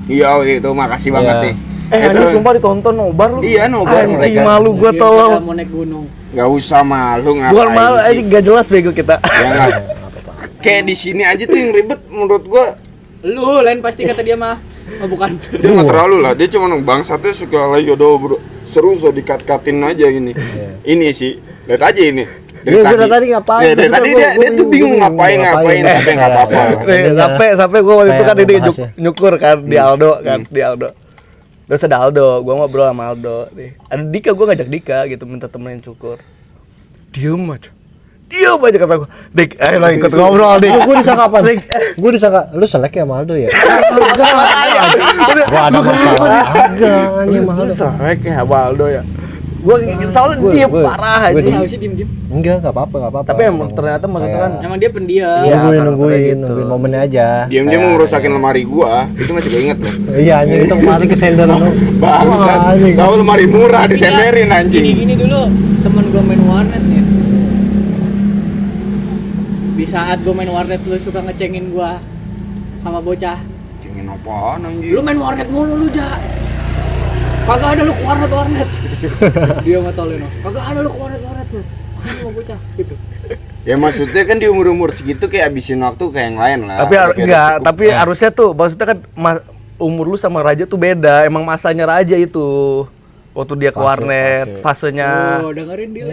Iya, itu makasih banget Iya. nih. anjing sumpah ditonton nobar lu. Iya, nobar Anjing mereka. malu gua Dia tolong. pada mau naik gunung. Nggak usah malu ngapain Bukan malu, sih? anjing gak jelas bego kita. Ya nggak? Kayak di sini aja tuh yang ribet menurut gua. Lu lain pasti kata dia mah. Oh bukan. Dia nggak terlalu lah, dia cuma bangsatnya suka lagi bro seru so dikat-katin aja gini. Ini sih, lihat aja ini. Iya, gua dari tadi ngapain? Ya, dari Maksudnya tadi gua dia tuh bingung ngapain, tapi nggak apa-apa. Nih, sampai gua waktu itu kan Kayak ini membahas ya. nyukur kan di Aldo kan, di Aldo. Terus ada Aldo, gua ngobrol sama Aldo nih. Ada Dika, gua ngajak Dika gitu minta temenin cukur. Diem aja kata gua. Dik, ayo lah ikut ngobrol Dik. Gue disangka apa? Gue disangka lu selek ya sama Aldo ya? Gua ada masalah agak anjing sama Aldo. Selek ya sama Aldo ya. Gua soalnya Gua- dia gua- parah gua aja. diem. Kenapa sih diem-diem? Enggak apa-apa. Tapi emang ternyata maksudnya kan Emang dia pendiam. Iya, karakternya nungguin gitu. momennya aja. Diam-diam Kayak- ngerusakin lemari gua, itu masih gue inget loh. Iya anjing itu kemarin ke sender lu. Bangsat, Wah, anjing. tahu lemari murah disenderin anjing. Gini dulu temen gue main warnet nih. Di saat gue main warnet lu suka ngecengin gua sama bocah. Cengin apaan anjing? Lu main warnet mulu lu, Ja. Kagak ada lu ke warnet. Dia ngetolin, kagak ada lu ke warnet tuh. Mau bocah gitu. Ya maksudnya kan di umur segitu kayak habisin waktu kayak yang lain lah. Tapi harusnya tuh maksudnya kan umur lu sama Raja tuh beda. Emang masanya Raja itu. Waktu dia ke warnet, fasenya. Oh, dengerin dia.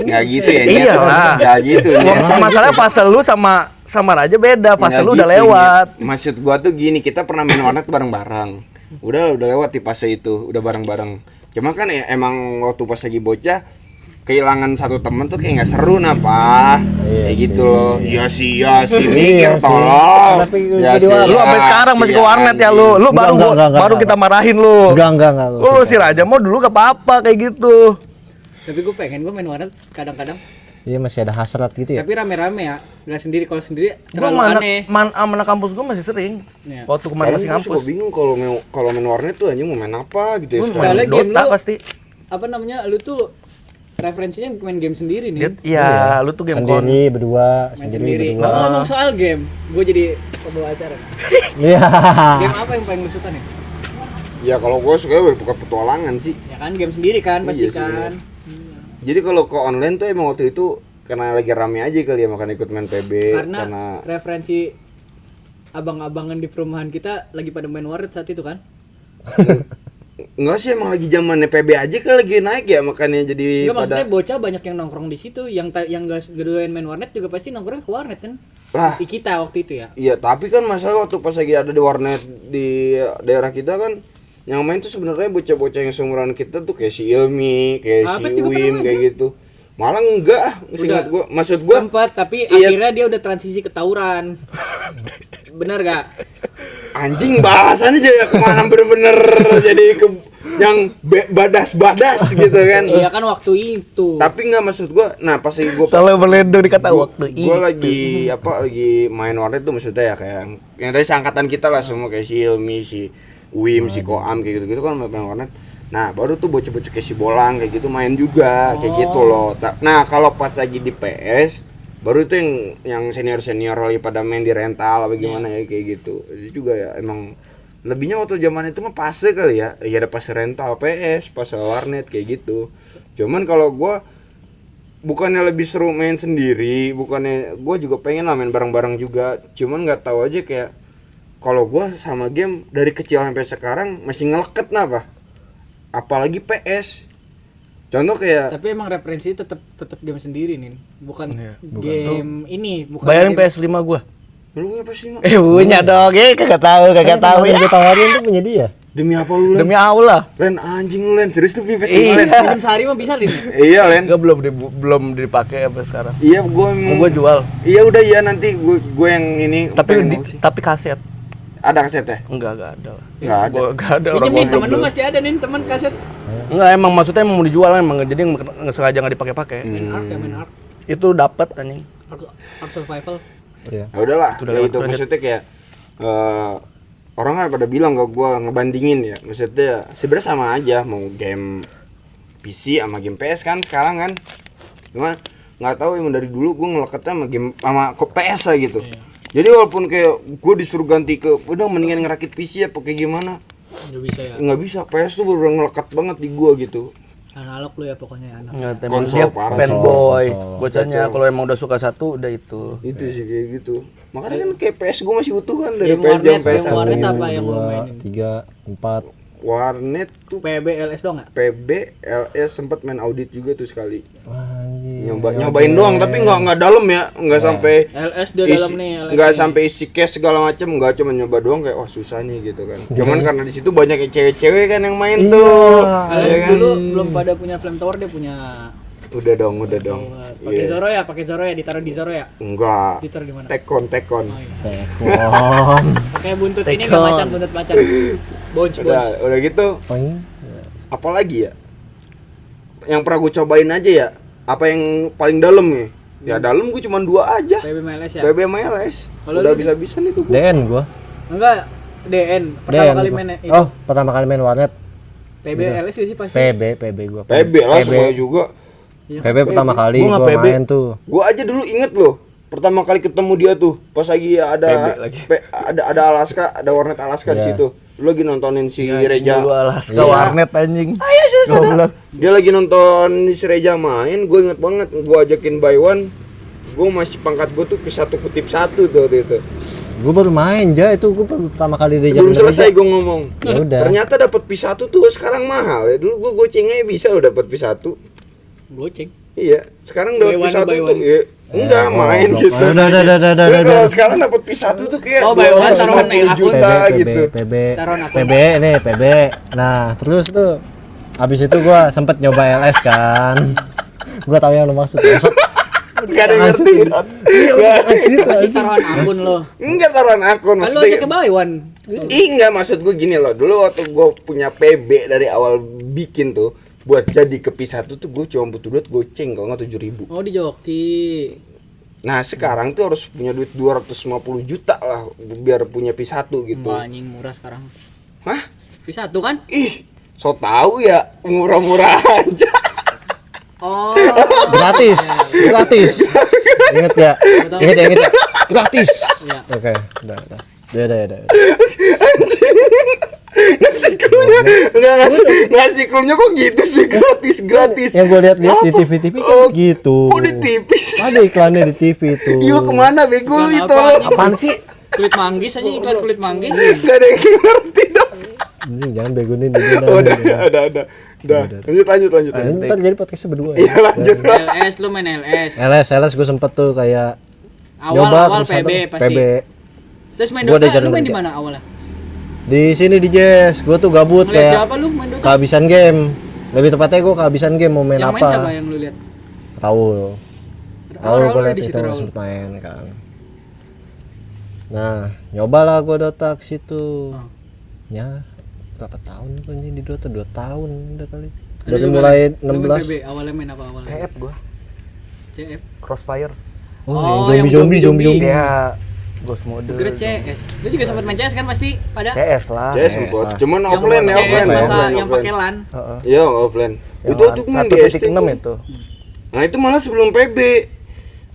Enggak gitu ya. Iyalah. Enggak gitu ya. Masalahnya fase lu sama Raja beda. Fase lu udah gitu, lewat. Maksud gua tuh gini, kita pernah main warnet bareng-bareng. Udah lewat di fase itu, udah bareng-bareng. Cuma kan ya, emang waktu pas lagi bocah kehilangan satu temen tuh kayak nggak seru napa kayak gitu loh. Iya sih mikir tolong ya sih, lu sampai sekarang masih ke warnet ya lu baru kita marahin lu. Enggak Lu si Raja mau dulu gak apa-apa kayak gitu. Tapi gue pengen main warnet kadang-kadang. Iya masih ada hasrat gitu ya. Tapi rame-rame ya, nggak sendiri. Kalau sendiri Gua terlalu aneh. Mana kampus gua masih sering. Ya. Waktu kemarin masih kampus. Gue bingung kalau main warnet tuh anjing mau main apa gitu ya. Soalnya game Dota lu pasti. apa namanya, lu tuh referensinya main game sendiri nih. Iya, lu tuh game Sendiri berdua, Main sendiri sendiri. berdua. Ngomong soal game, gue jadi pembawa acara. Iya. Game apa yang paling lu suka nih? Ya kalau gue suka buka petualangan sih. Ya kan game sendiri kan pasti Iya sih, kan. Jadi kalau ke online tuh emang waktu itu karena lagi rame aja kali ya, makanya ikut main PB Karena referensi abang-abangan di perumahan kita lagi pada main warnet saat itu kan. enggak sih, emang lagi zamannya PB aja kan lagi naik ya, makanya jadi Enggak, maksudnya bocah banyak yang nongkrong di situ, yang gak doyan main warnet juga pasti nongkrong ke warnet kan. lah. Di kita waktu itu ya. Iya, tapi kan masalah waktu pas lagi ada di warnet di daerah kita kan yang main tuh sebenarnya bocah-bocah yang seumuran kita tuh kayak si Ilmi, kayak Apet si juga Wim, pernah kayak gitu. Malah enggak, seingat gua. Maksud gua Sempet, tapi iya. akhirnya dia udah transisi ke tawuran. Bener gak? anjing bahasannya jadi kemana bener-bener jadi ke yang badas-badas gitu kan. Iya kan waktu itu. Tapi enggak, maksud gua, nah pas lagi gua Selalu berlindung di kata waktu itu. Gua lagi main warnet tuh maksudnya ya kayak yang tadi seangkatan kita lah semua, kayak si Ilmi, si Wim, si Koam kayak gitu-gitu kan main warnet. Nah, baru tuh bocah-bocah kayak si Bolang kayak gitu main juga kayak gitu loh. Nah, kalau pas lagi di PS baru itu yang senior-senior lagi pada main di rental apa gimana ya kayak gitu. Itu juga ya emang lebihnya waktu zaman itu mah fase kali ya. Ya ada fase rental PS, fase warnet kayak gitu. Cuman kalau gua bukannya lebih seru main sendiri, bukannya gua juga pengen lah main bareng-bareng juga. Cuman nggak tahu aja kayak kalau gua sama game dari kecil sampai sekarang masih ngeleket napa? Apalagi PS. Contoh kayak Tapi emang referensi tetap game sendiri nih, bukan Iya, game ini, bukan Bayarin game. PS5 gua. lu nggak PS5? Punya dong, kagak tahu ya. Gue tawarin tuh punya dia. Demi apa lu Len? Demi Allah. Len anjing lu Len, serius tuh punya PS5 Iya. Len? Minjem sehari mah bisa nih. Iya Len. Enggak belum dipakai sampai sekarang. Iya gua Gua jual. Iya udah ya nanti gua yang ini pengen mau sih. Tapi kaset. Ada kasetnya? Enggak ada lah. Enggak ada. Enggak ada orang. Pinjemin gua temen lu masih ada nih temen kaset. Enggak, emang maksudnya mau dijual emang, jadi nggak sengaja nggak dipakai-pakai. Main Ark ya, main Ark. Itu dapat anjing. Ark Survival. Iya. Ya udahlah. Itu udah Ya lewat, itu lanjut. maksudnya kayak orang kan pada bilang ke gua ngebandingin ya. Maksudnya sebenarnya sama aja mau game PC sama game PS kan sekarang kan. Cuma nggak tahu emang dari dulu gua ngeleketnya sama game sama ke PS lah gitu. Jadi walaupun kayak gua disuruh ganti ke udah mendingan ngerakit PC apa kayak gimana, Udah bisa ya. nggak bisa. PS tuh bener ngelekat banget di gua gitu. Analog lu ya pokoknya anak. Enggak, emang Konsol, dia parah. fanboy. Konsol. Bocahnya kalau emang udah suka satu udah itu. Itu sih kayak gitu. Makanya kan kayak PS gua masih utuh kan dari Game PS jam warnet, PS game warnet apa yang lu 2, mainin? 3, 4. warnet tuh PB LS doang enggak? PB LS sempat main audit juga tuh sekali. Anjir. Nyobain doang tapi nggak dalam ya, nggak sampai LS dia dalam nih, LS nggak nih. sampai isi case segala macem, nggak, cuma nyoba doang kayak wah susah nih gitu kan. Cuman karena di situ banyak yang cewek-cewek kan yang main Iya. tuh. LS Ya kan? dulu belum pada punya flamethrower, dia punya. Udah dong. Pakai Iya. Zoro ya, pakai Zoro ya, ditaruh di Zoro ya. Enggak. Ditaruh di mana? Tekon. Tekon. Pakai buntut ini Tekon. enggak macan, buntut macan. Bounce. Udah gitu. Poing. Apalagi ya? Yang pernah gue cobain aja ya. Apa yang paling dalam nih? Ya dalam gue cuma 2 aja. PB MLS ya. PB sama LS. Kalau Udah lu- bisa-bisa nih tuh gua. DN gua. Enggak, DN. Pertama DN kali gua. main itu. Oh, pertama kali main warnet. PB LS sih pasti. PB gua. PB lah semuanya juga. PB pertama kali Gua nggak gua PB. main tuh. Gua aja dulu inget loh, pertama kali ketemu dia tuh pas lagi ada PB lagi. ada Alaska, ada warnet Alaska di Iya. situ. Lu lagi nontonin si Reja. Dulu Alaska Iya. warnet anjing. Goblok. Dia lagi nonton si Reja main, gue inget banget, gue ajakin buy one. Gue masih pangkat gue tuh P1 kutip 1 tuh waktu itu. Gue baru main aja itu, gue pertama kali dia Belum selesai gue ngomong. Ya udah. Ternyata dapat P1 tuh sekarang mahal ya. Dulu gue goceng aja bisa lo dapat P1. Goceng. Iya, sekarang dapat Buy one, P1 buy tuh one. ya, enggak main gitu. Udah. Tapi kalau sekarang dapat P1 tuh kayak Oh, buy one, taruhan nih, 250 akun. juta gitu. Taruhan akun. PB nih, PB. Nah, terus tuh abis itu gua sempet nyoba LS kan. Gua tahu yang lu maksud. Maksud Enggak ada yang ngerti. Nggak ada. Masih taruhan akun lo. Enggak taruhan akun Kan lo maksudnya. aja ke buy one. Enggak, maksud gue gini loh. Dulu waktu gue punya PB dari awal bikin tuh, buat jadi ke P1 tuh gue cuma butuh duit goceng kalau nggak 7.000. Oh, di joki. Nah sekarang tuh harus punya duit 250 juta lah biar punya P1 gitu. Mbak anjing murah sekarang. Hah? P1 kan? Ih, so tahu ya, murah-murah aja. Oh. gratis. Ingat ya? Ingat ya? Gratis. Iya. Oke, udah. Udah. Ngasih cluenya, nggak ngasih cluenya kok gitu sih, gratis. Yang gue lihat di Apa? TV Oh, gitu. kok di TV sih? Ada iklannya di TV tuh. Iya kemana bego lu Iklan itu? apa? Apaan sih? Kulit manggis aja, iklan kulit manggis. Gak ada yang ngerti dong. Ini jangan begonin dia. Oh, ada. Udah, lanjut. Ntar jadi podcastnya berdua. Iya lanjut. LS lu main LS. LS gue sempet tuh kayak Awal terus PB ada pasti. PB Terus main Gua Dota udah lu main jarang di mana awalnya? di sini di Jazz. Gue tuh gabut Ngeliat kayak siapa lu main Dota? kehabisan game. Lebih tepatnya gue kehabisan game mau main Yang apa? main siapa yang lu lihat? Raul Raul gue di liat situ, itu Raul. sempet main kan. Nah nyobalah gue Dota ke situ. Oh. Ya berapa tahun tuh anjing di Dota? 2 tahun udah kali. Ada Dari juga mulai lu main 16. PB awalnya main apa awalnya? CF gua. CF. Crossfire. Oh, yang yang zombie. Dia Ghost Mode. Kira CS. Lu juga sempat main CS kan pasti pada? CS lah. Ya sempet, cuman offline ya, CS offline ya. masa yang pakai LAN. Heeh. Iya offline. Itu waktu gue main di SD. 1.6 gua. itu. Nah itu malah sebelum PB.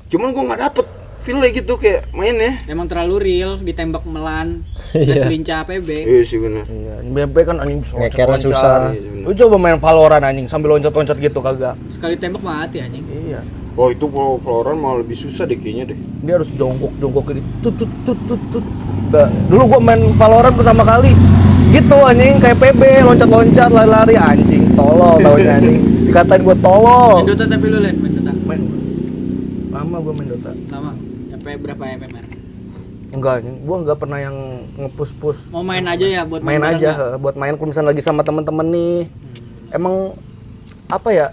Cuman gue nggak dapet feel gitu kayak mainnya. Emang terlalu real, ditembak melan, gas lincah PB. Iya sih benar. Iya, BMP kan anjing bisa Ngekernya loncat-loncat. susah. Lu coba main Valorant anjing sambil loncat-loncat gitu kagak. Sekali tembak mati anjing. Iya. Oh itu kalau Valorant malah lebih susah deh kayaknya deh. Dia harus jongkok gini. Tut. Nggak. Dulu gua main Valorant pertama kali. Gitu anjing kayak PB loncat-loncat lari-lari anjing. Tolol taunya anjing. Dikatain gua tolol. Main Dota tapi lu Len, main Dota. Main. Lama gua main Dota. Lama. Sampai berapa MMR? Enggak, anjing. Gua enggak pernah yang nge-push. Mau main aja ya buat Main bareng aja, ya? buat main kalau misalnya lagi sama temen-temen nih. Emang apa ya?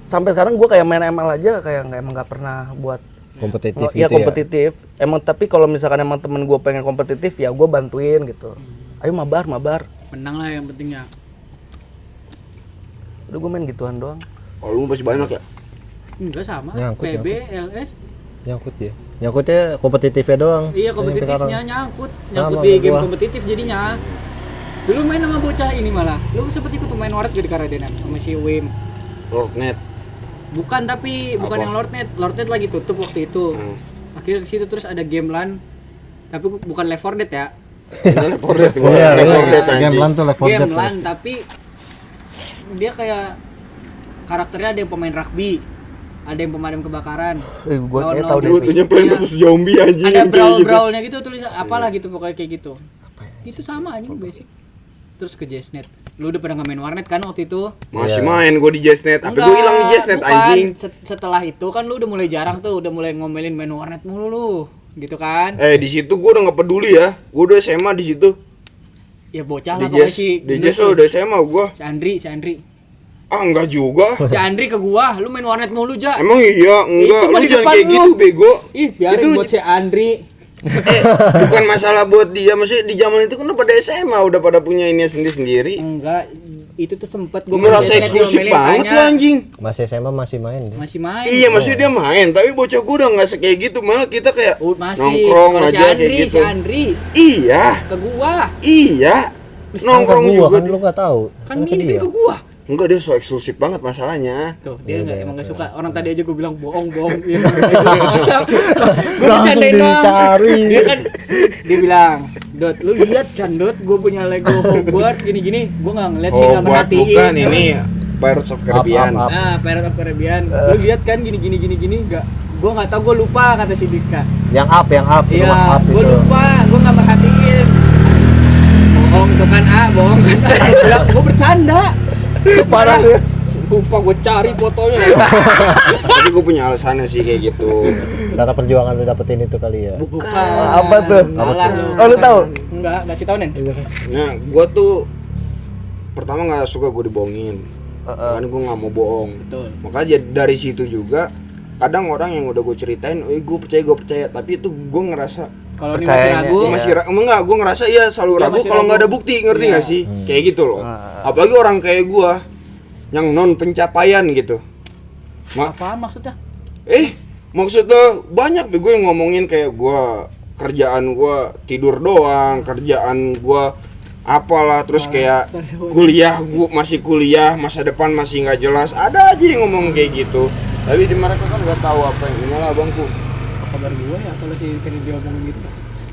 Sampai sekarang gua kayak main ML aja kayak emang nggak pernah buat Kompetitif iya gitu kompetitif. Emang tapi kalau misalkan emang temen gua pengen kompetitif ya gua bantuin gitu. Ayo mabar. Menang lah yang penting ya. Udah gua main gituan doang. Oh lu masih banyak ya? Enggak sama. Nyangkut, PB, LS. Nyangkut dia. Nyangkutnya kompetitifnya doang. Iya Yang kompetitifnya sekarang. nyangkut Sama di sama game gua. kompetitif jadinya. Dulu main sama bocah ini malah. Lu sempet ikut pemain waret gak di Karadenan sama si Wim? Lordnet. Bukan tapi bukan Apa? yang Lordnet. Lordnet lagi tutup waktu itu. Hmm. Akhirnya ke situ terus ada game LAN. Tapi bukan Left 4 Dead ya. Ini Left 4 Dead. Iya, Left 4 Dead, game anjing. LAN tuh Left 4 Game Dead. LAN tapi dia kayak karakternya ada yang pemain rugby, ada yang pemadam kebakaran. Gua kayak Lawan-lawan tahu deh. Lu tuhnya plan versus zombie anjing. Ada kayak gitu. brawl-brawlnya gitu tulisan apalah gitu pokoknya kayak gitu. Itu sama aja basic. Terus ke Jazznet. Lu udah pernah main warnet kan waktu itu? Masih main gua di Jazznet. Apa gua hilang di Jazznet bukan. anjing? Setelah itu kan lu udah mulai jarang tuh, udah mulai ngomelin main warnet mulu lu. Gitu kan? Di situ gua udah nggak peduli ya. Gua udah SMA di situ. Ya bocah Di lah pokoknya Jazz, si di gendut Jazz tuh. udah SMA gua. Si Andri. Ah enggak juga. Si Andri ke gua, lu main warnet mulu Ja. Emang iya, enggak. Itu mah Lu di jangan depan kayak lu. gitu bego. Ih, biarin Itu- buat si Andri. Bukan masalah buat dia, maksudnya di zaman itu kan udah pada SMA, udah pada punya ini sendiri-sendiri. Enggak, itu tuh sempet Gua gua main merasa Jazznet, eksklusif diomelin, banget tanya. lu anjing. Masih SMA masih main dia. Masih main. Iya, maksudnya dia main, tapi bocah gua udah enggak kayak gitu, malah kita kayak Masih. nongkrong Kalau si aja Andri, kayak gitu. Si Andri Iya, ke gua. iya. Kan ke Nongkrong gua juga. kan lu enggak tahu. Kan ke ini dia. ke gua. Enggak, dia so eksklusif banget masalahnya. Tuh, dia emang nggak suka. Orang tadi aja gue bilang bohong. Iya, masa gue bercandain doang. dicari. Dia bilang, Dot, lu lihat Chan Dot, gue punya Lego Hogwarts gini-gini. Gue nggak ngeliat sih, nggak Hogwarts merhatiin. bukan ini Pirates of Caribbean. Up. Nah, Pirates of Caribbean. Lu lihat kan gini. Enggak. Gue nggak tahu, gue lupa kata si Dika. Yang up, Iya, up gue itu. lupa, gue nggak merhatiin. Bohong itu kan bohong kan. Bilang, gue bercanda. Parah ya. Lupa gue cari fotonya. Tapi gue punya alasannya sih kayak gitu. Karena perjuangan lu dapetin itu kali ya. Bukan. Apa tuh? Salah lu. Oh, lu tahu? Enggak sih tahu Nen. Nah, gue tuh pertama nggak suka gue dibohongin. Makanya gue nggak mau bohong. Betul. Makanya dari situ juga kadang orang yang udah gue ceritain, gue percaya, tapi itu gue ngerasa Kalau ini masih Percayanya, ragu, iya. masih enggak, gue ngerasa iya selalu Dia ragu masih kalau nggak ragu. ada bukti, ngerti Iya. nggak sih? Kayak gitu loh. Apalagi orang kayak gue yang non pencapaian gitu. apaan maksudnya? Maksudnya banyak deh gue yang ngomongin kayak gue kerjaan gue tidur doang, kerjaan gue apalah, terus kayak kuliah gue masih kuliah, masa depan masih nggak jelas, ada aja yang ngomong kayak gitu. Tapi di mereka kan nggak tahu apa yang ini lah bangku. Kabar gue ya kalau si Ferry dia ngomong gitu.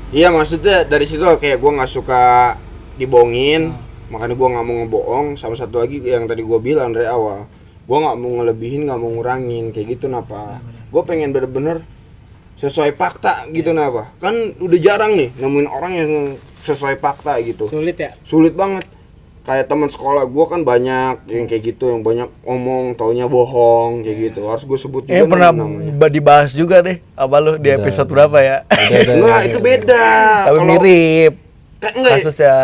Iya, maksudnya dari situ kayak gue nggak suka dibohongin, makanya gue nggak mau ngebohong. Sama satu lagi yang tadi gue bilang dari awal, gue nggak mau ngelebihin, nggak mau ngurangin kayak gitu. Napa? Gue pengen bener-bener sesuai fakta gitu. Napa? Kan udah jarang nih nemuin orang yang sesuai fakta gitu. Sulit ya? Sulit banget. Kayak teman sekolah gue kan banyak yang kayak gitu, yang banyak omong taunya bohong kayak gitu. Harus gue sebut juga Pernah namanya. dibahas juga deh apa lu di episode berapa ya? Enggak, itu beda. Tapi Kalau- mirip enggak, kasusnya.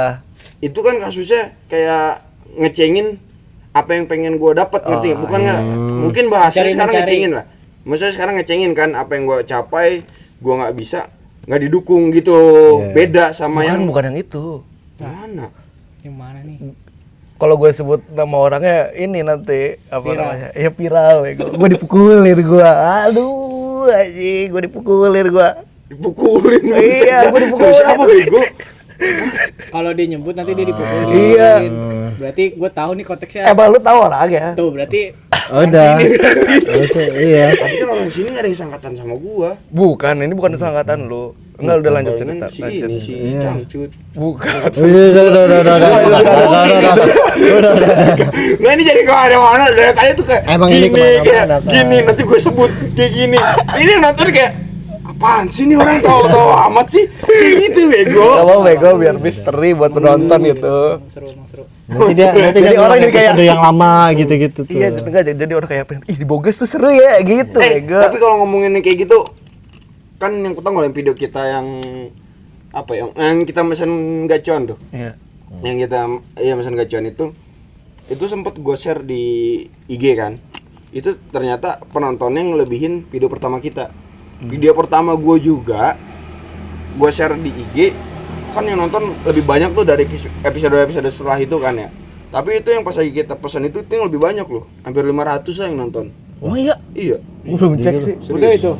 itu kan kasusnya kayak ngecengin apa yang pengen gue dapat, ngerti nggak? Bukan nggak, mungkin bahasanya sekarang Mencari. ngecengin lah. Maksudnya sekarang ngecengin kan apa yang gue capai, gue nggak bisa, nggak didukung gitu. Beda sama Bukan yang itu. mana? Yang mana nih? Kalau gue sebut nama orangnya ini nanti apa Viral. namanya? Ya viral ya. Gue dipukulin gue. Aduh, anjing, gue dipukulin gue. Dipukulin. Iya, gua dipukulin. Siapa bego? Kalau dia nyebut nanti dia dipukulin. Iya. Berarti gue tahu nih konteksnya. Emang lu tahu orangnya? Tuh berarti Udah. Iya. Tapi kan orang sini nggak ada yang sangkatan sama gua. Bukan, ini bukan kesangkatan lu. Enggak, udah lanjut cerita. Si ini si Cangcut. Bukan. Nggak, ini jadi kemana-mana dari tadi tuh kayak Emang ini gini, kemana-mana, kayak Pak. gini, nanti gue sebut kayak gini. Ini yang nonton kayak apaan sih ini orang tahu-tahu amat sih kayak gitu bego. Gak mau bego biar misteri buat penonton gitu. emang seru. Nanti dia Jadi orang jadi kayak- episode yang lama gitu-gitu tuh. Iya, enggak jadi orang kayak ih di Bogas tuh seru ya gitu bego. Tapi kalau ngomongin kayak gitu kan yang ketemu oleh video kita yang apa yang kita mesen gacuan tuh. Iya. Yang kita mesen gacuan itu sempat gue share di IG kan. Itu ternyata penontonnya ngelebihin video pertama kita. Video pertama gue juga gue share di IG kan yang nonton lebih banyak tuh dari episode setelah itu kan ya. Tapi itu yang pas lagi kita pesan itu yang lebih banyak loh, hampir 500 lah yang nonton. Oh iya, Iya. gua belum cek sih. Udah itu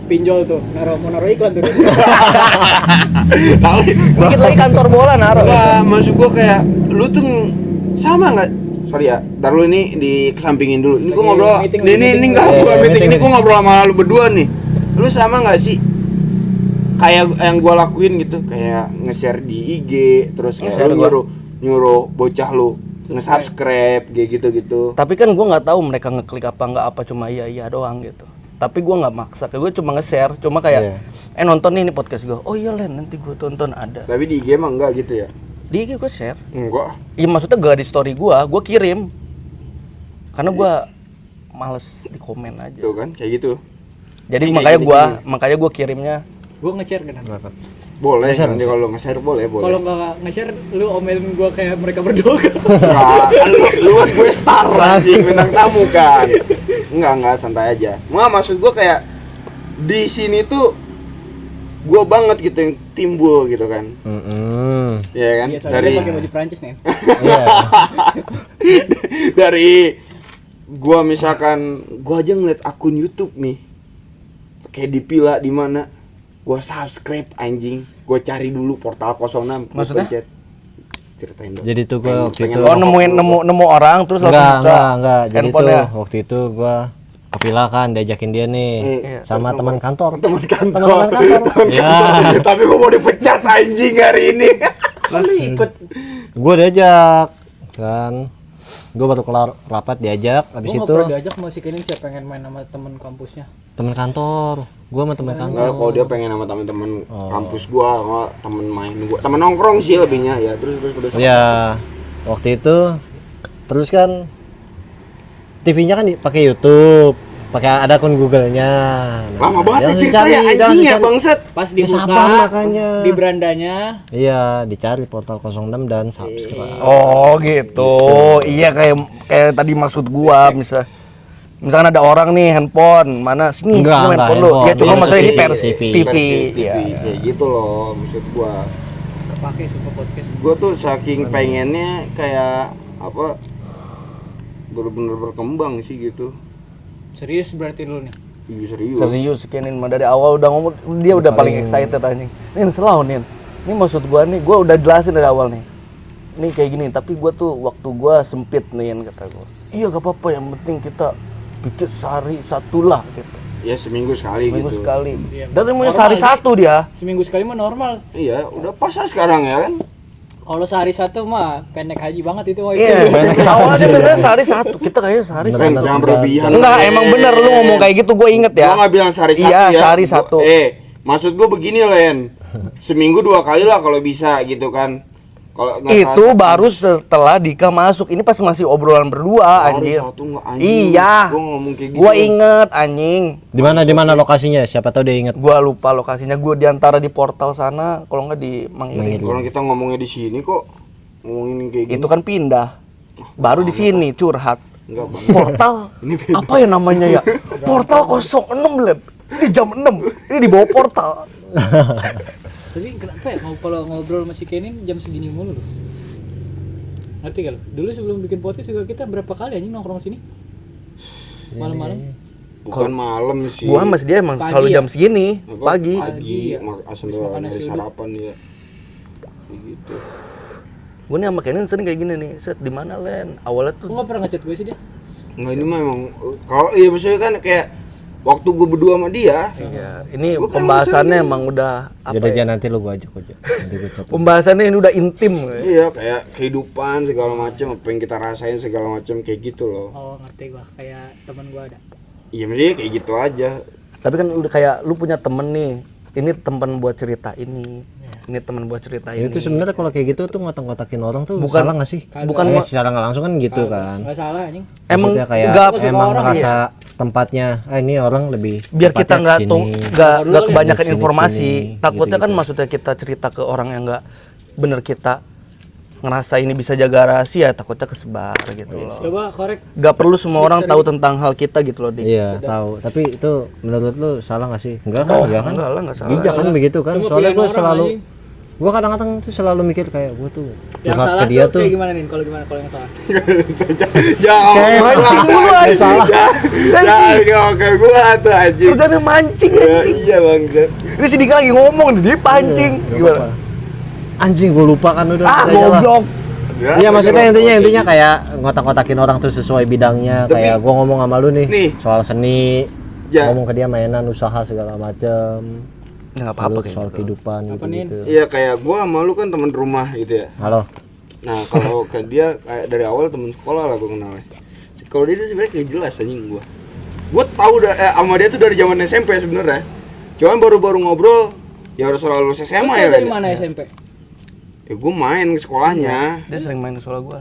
pinjol tuh, mau naruh iklan tuh. Tahu? Dikit lagi kantor bola naruh. Enggak, maksud gua kayak lu tuh sama nggak? Sorry ya, ntar lu ini dikesampingin dulu. Ini gua Lagi ngobrol. meeting, Ini meeting. enggak bukan Meeting, meeting, ini meeting. gua ngobrol sama lu berdua nih. Lu sama nggak sih? Kayak yang gua lakuin gitu, kayak nge-share di IG, terus kayak Nge-share lu gua. nyuruh bocah lu nge-subscribe kayak gitu-gitu. Tapi kan gua nggak tahu mereka ngeklik apa nggak, apa cuma iya doang gitu. Tapi gua nggak maksa, gue cuma nge-share, cuma kayak nonton nih ini podcast gua. Oh iya Len, nanti gua tonton ada. Tapi di IG mah enggak gitu ya. Di IG gua share. Enggak. Iya maksudnya gak di story gua kirim. Karena gua males di komen aja. Tuh kan, kayak gitu. Jadi Ini makanya kayak makanya gua kirimnya. Gue nge-share kan. Boleh, Nge-share, nanti kalau nge-share boleh. Kalau nggak nge-share, lu omelin gue kayak mereka berdua. Enggak, kan lu kan gue star anjing, bintang tamu kan. Enggak, santai aja. Maksud gue kayak di sini tuh gue banget gitu yang timbul gitu kan. Iya kan? Iya, soalnya Dari dia pakai baju Prancis nih. Iya. dari gue misalkan gue aja ngeliat akun YouTube nih. Kayak dipila di mana? Gue subscribe anjing. Gue cari dulu portal 06. Gua Maksudnya? pencet. ceritain dong. Jadi tuh gua waktu itu Oh, nemu orang terus langsung enggak. Jadi tuh handphonenya. waktu itu gua ke villa kan diajakin dia nih sama teman kantor. Teman kantor. Teman kantor. Ya. Tapi gua mau dipecat anjing hari ini. Lu ikut Gua diajak kan. Gua baru kelar rapat diajak, habis gua nggak itu pernah diajak masih kini siapa pengen main sama temen kampusnya. teman kantor. Gua sama teman kantor. Enggak, kalau dia pengen sama teman-teman kampus gua, sama temen main gua, temen nongkrong sih lebihnya ya. Terus. Ya, waktu itu terus kan TV-nya kan pakai YouTube, pakai ada akun Google-nya. Lama banget ya Jangan cerita ya dicari, jangan anjing ya dicari. bangsat. Pas Ya, dibuka sabar makanya. di berandanya Iya, dicari portal 06 dan subscribe. Oh gitu. Iya kayak tadi maksud gua misalkan ada orang nih handphone mana sini Enggak, ini handphone lu. handphone. Ya cuma Ini masalah ini TV. versi TV. Versi Iya. TV kayak gitu loh maksud gua. kepake suka podcast. Gua tuh saking pengennya kayak apa bener-bener berkembang sih gitu. Serius berarti lu nih. Iya serius. Serius Kenin mah dari awal udah ngomong dia udah paling excited anjing. Nin selalu Nin. Ini maksud gua nih, gua udah jelasin dari awal nih. Ini kayak gini, tapi gua tuh waktu gua sempit nih kata gua. Iya gak apa-apa, yang penting kita bikin sehari satu lah gitu. Ya seminggu sekali Minggu gitu. sekali. Iya, Dan dia mau normal sehari sih. satu dia. Seminggu sekali mah normal. Iya, udah pas lah sekarang ya kan. Kalau sehari satu mah pendek haji banget itu. Wah, Iya, awalnya sebenarnya sehari satu. Kita kayaknya sehari Ren, satu. jangan berlebihan. Enggak, Ren. emang bener lu ngomong kayak gitu, gue inget ya. Gua nggak bilang sehari satu Iya, ya. sehari satu. Maksud gua begini Len. Seminggu 2 kali lah kalau bisa gitu kan. Kalau nggak Itu sehari- baru setelah Dika masuk. Ini pas masih obrolan berdua Sehari anjir. satu nggak anjing. Iya. Gua ngomong kayak gitu. Gua inget anjing. Di mana lokasinya? Siapa tahu dia ingat. Gua lupa lokasinya. Gua diantara di portal sana, kalau nggak di Mangiri. Orang kita ngomongnya di sini kok ngomongin kayak gini. Itu kan pindah. Baru di sini curhat. Enggak Bang. Portal. Ini beda. Apa ya namanya ya? Portal 06 Lep. Ini jam 6. Ini di bawah portal. Tapi kenapa ya kalau ngobrol sama si Kenin jam segini mulu loh. Ngerti gak lo? Dulu sebelum bikin podcast juga kita berapa kali anjing nongkrong sini? Malam-malam. Bukan malam sih. Gua mas dia emang Pagi selalu ya? jam segini. Apa? Pagi. Pagi, ya. asal Habis makan nasi dari uduk. sarapan ya. Kayak gitu. Gue nih sama Kenan sering kayak gini nih. Set di mana Len? Awalnya Kok tuh nggak pernah ngechat gue sih dia? Enggak ini mah emang kalau iya maksudnya kan kayak waktu gue berdua sama dia. iya, ini Gua kan pembahasannya emang udah apa Jadi ya? nanti lu gua ajak aja. Nanti gua chat. Pembahasannya ini udah intim. Iya kayak kehidupan segala macam apa yang kita rasain segala macam kayak gitu loh. Oh ngerti gua, kayak teman gua ada. Iya maksudnya kayak gitu aja. Tapi kan udah kayak lu punya temen nih. Ini temen buat cerita ini. Ini temen buat cerita ini. Itu sebenarnya kalau kayak gitu tuh ngotak-ngotakin orang tuh Bukan- salah nggak sih? bukan Ya, secara nggak langsung kan gitu kan. Nggak salah anjing. Emang Maksudnya kayak nggak emang orang, merasa tempatnya ini orang lebih biar kita tempatnya nggak kesini. nggak kebanyakan Sini, informasi. sini, Takutnya kan gitu-gitu. maksudnya kita cerita ke orang yang nggak bener kita ngerasa ini bisa jaga rahasia, takutnya kesebar gitu loh. Coba korek. Gak perlu semua orang tahu tentang hal kita gitu loh, Dik. Iya tahu, tapi itu menurut lu salah nggak sih? Enggak kan, enggak kan? Enggak lah, enggak salah. Bijak kan begitu kan? Itu mah Soalnya pilihan gua orang, selalu anjing. gua kadang-kadang tuh selalu mikir kayak gua tuh Yang curhat salah ke dia tuh tuh kayak gimana nih? Kalau gimana kalau yang salah? Jangan mancing mulu, anjing. salah. Jangan kayak gua tuh anjing. Kerjanya mancing Ya, anjing. iya bang. Ini si Dika lagi ngomong nih, dia pancing. Nggak Gimana? apa-apa. Anjing gua lupa kan udah. Ah, udah jelas. goblok. Iya maksudnya intinya kayak ngotak-ngotakin orang tuh sesuai bidangnya. Tapi- Kayak gua ngomong sama lu nih, Nih. soal seni, Ya. ngomong ke dia mainan usaha segala macem. Ya enggak apa-apa Lalu kayak soal gitu. kehidupan Apa, gitu. Iya kayak gua sama lu kan teman rumah gitu ya. Halo. Nah kalau ke dia kayak dari awal teman sekolah lah gua kenalnya. Kalau dia tuh sebenarnya kayak jelas anjing gua. Gua tahu sama dia tuh dari zaman SMP sebenarnya. Cuman baru-baru ngobrol ya harus selalu Lu SMA tahu ya. dari Len. mana SMP? Ya gua main ke sekolahnya. Dia sering main ke sekolah gua.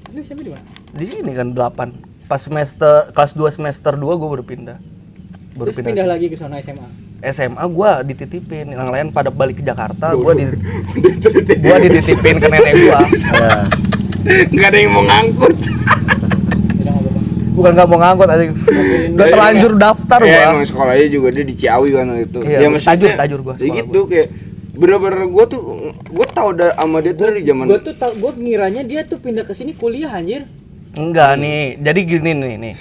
Lu SMP di mana? Di sini kan 8. Pas semester kelas 2 semester 2 gua baru pindah. Terus pindah lagi ke sana SMA. SMA gua dititipin, yang lain pada balik ke Jakarta, gua dititipin ke nenek gua. Ya. Nggak ada yang mau ngangkut. Tidak apa-apa. Bukan nggak mau ngangkut aja. Udah terlanjur daftar Ya gua. emang sekolahnya juga dia di Ciawi kan itu. Iya, Ya maksudnya tajur gua, kayak sekolah gitu kayak bener-bener gua tuh gua tahu sama dia tuh dari zaman Gua ngiranya dia tuh pindah ke sini kuliah anjir. Enggak nih, jadi gini nih.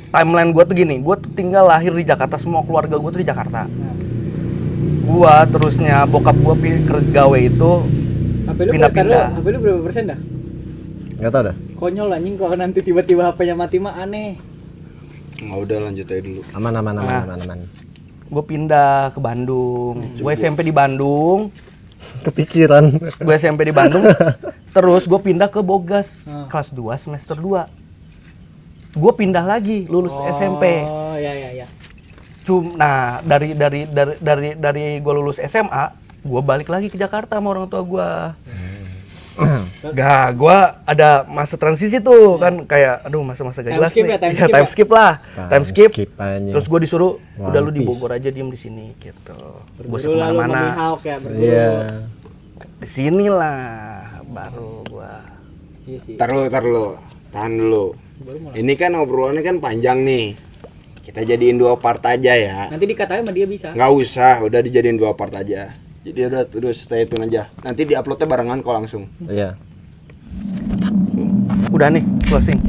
Timeline gua tuh gini, gua tuh tinggal lahir di Jakarta, semua keluarga gua tuh di Jakarta. Gua terusnya bokap gua gawe itu pindah-pindah. HP lu berapa persen dah? Enggak tahu dah. Konyol anjing kalau nanti tiba-tiba HP-nya mati mah aneh. Nggak, udah lanjut aja dulu. Aman. Gue pindah ke Bandung. Gue SMP di Bandung. Kepikiran. Gue SMP di Bandung. Terus gue pindah ke Bogas kelas 2 semester 2. Gue pindah lagi lulus SMP. Oh, ya. Nah, dari gue lulus SMA, gue balik lagi ke Jakarta sama orang tua gue. Gak, gue ada masa transisi tuh kan kayak aduh masa-masa gak jelas nih. Time skip lah. Time skip. Terus gue disuruh udah lu di Bogor aja diem di sini gitu. Gue kemana-mana. Iya. Di sinilah baru gue. Iya sih. Tar lu. Tahan dulu. Ini kan obrolannya kan panjang nih. Kita jadiin 2 part aja ya. Nanti dikatain sama dia bisa. Nggak usah, udah dijadiin 2 part aja. Jadi udah terus stay tune aja. Nanti diuploadnya barengan kok langsung. Iya. Udah nih closing.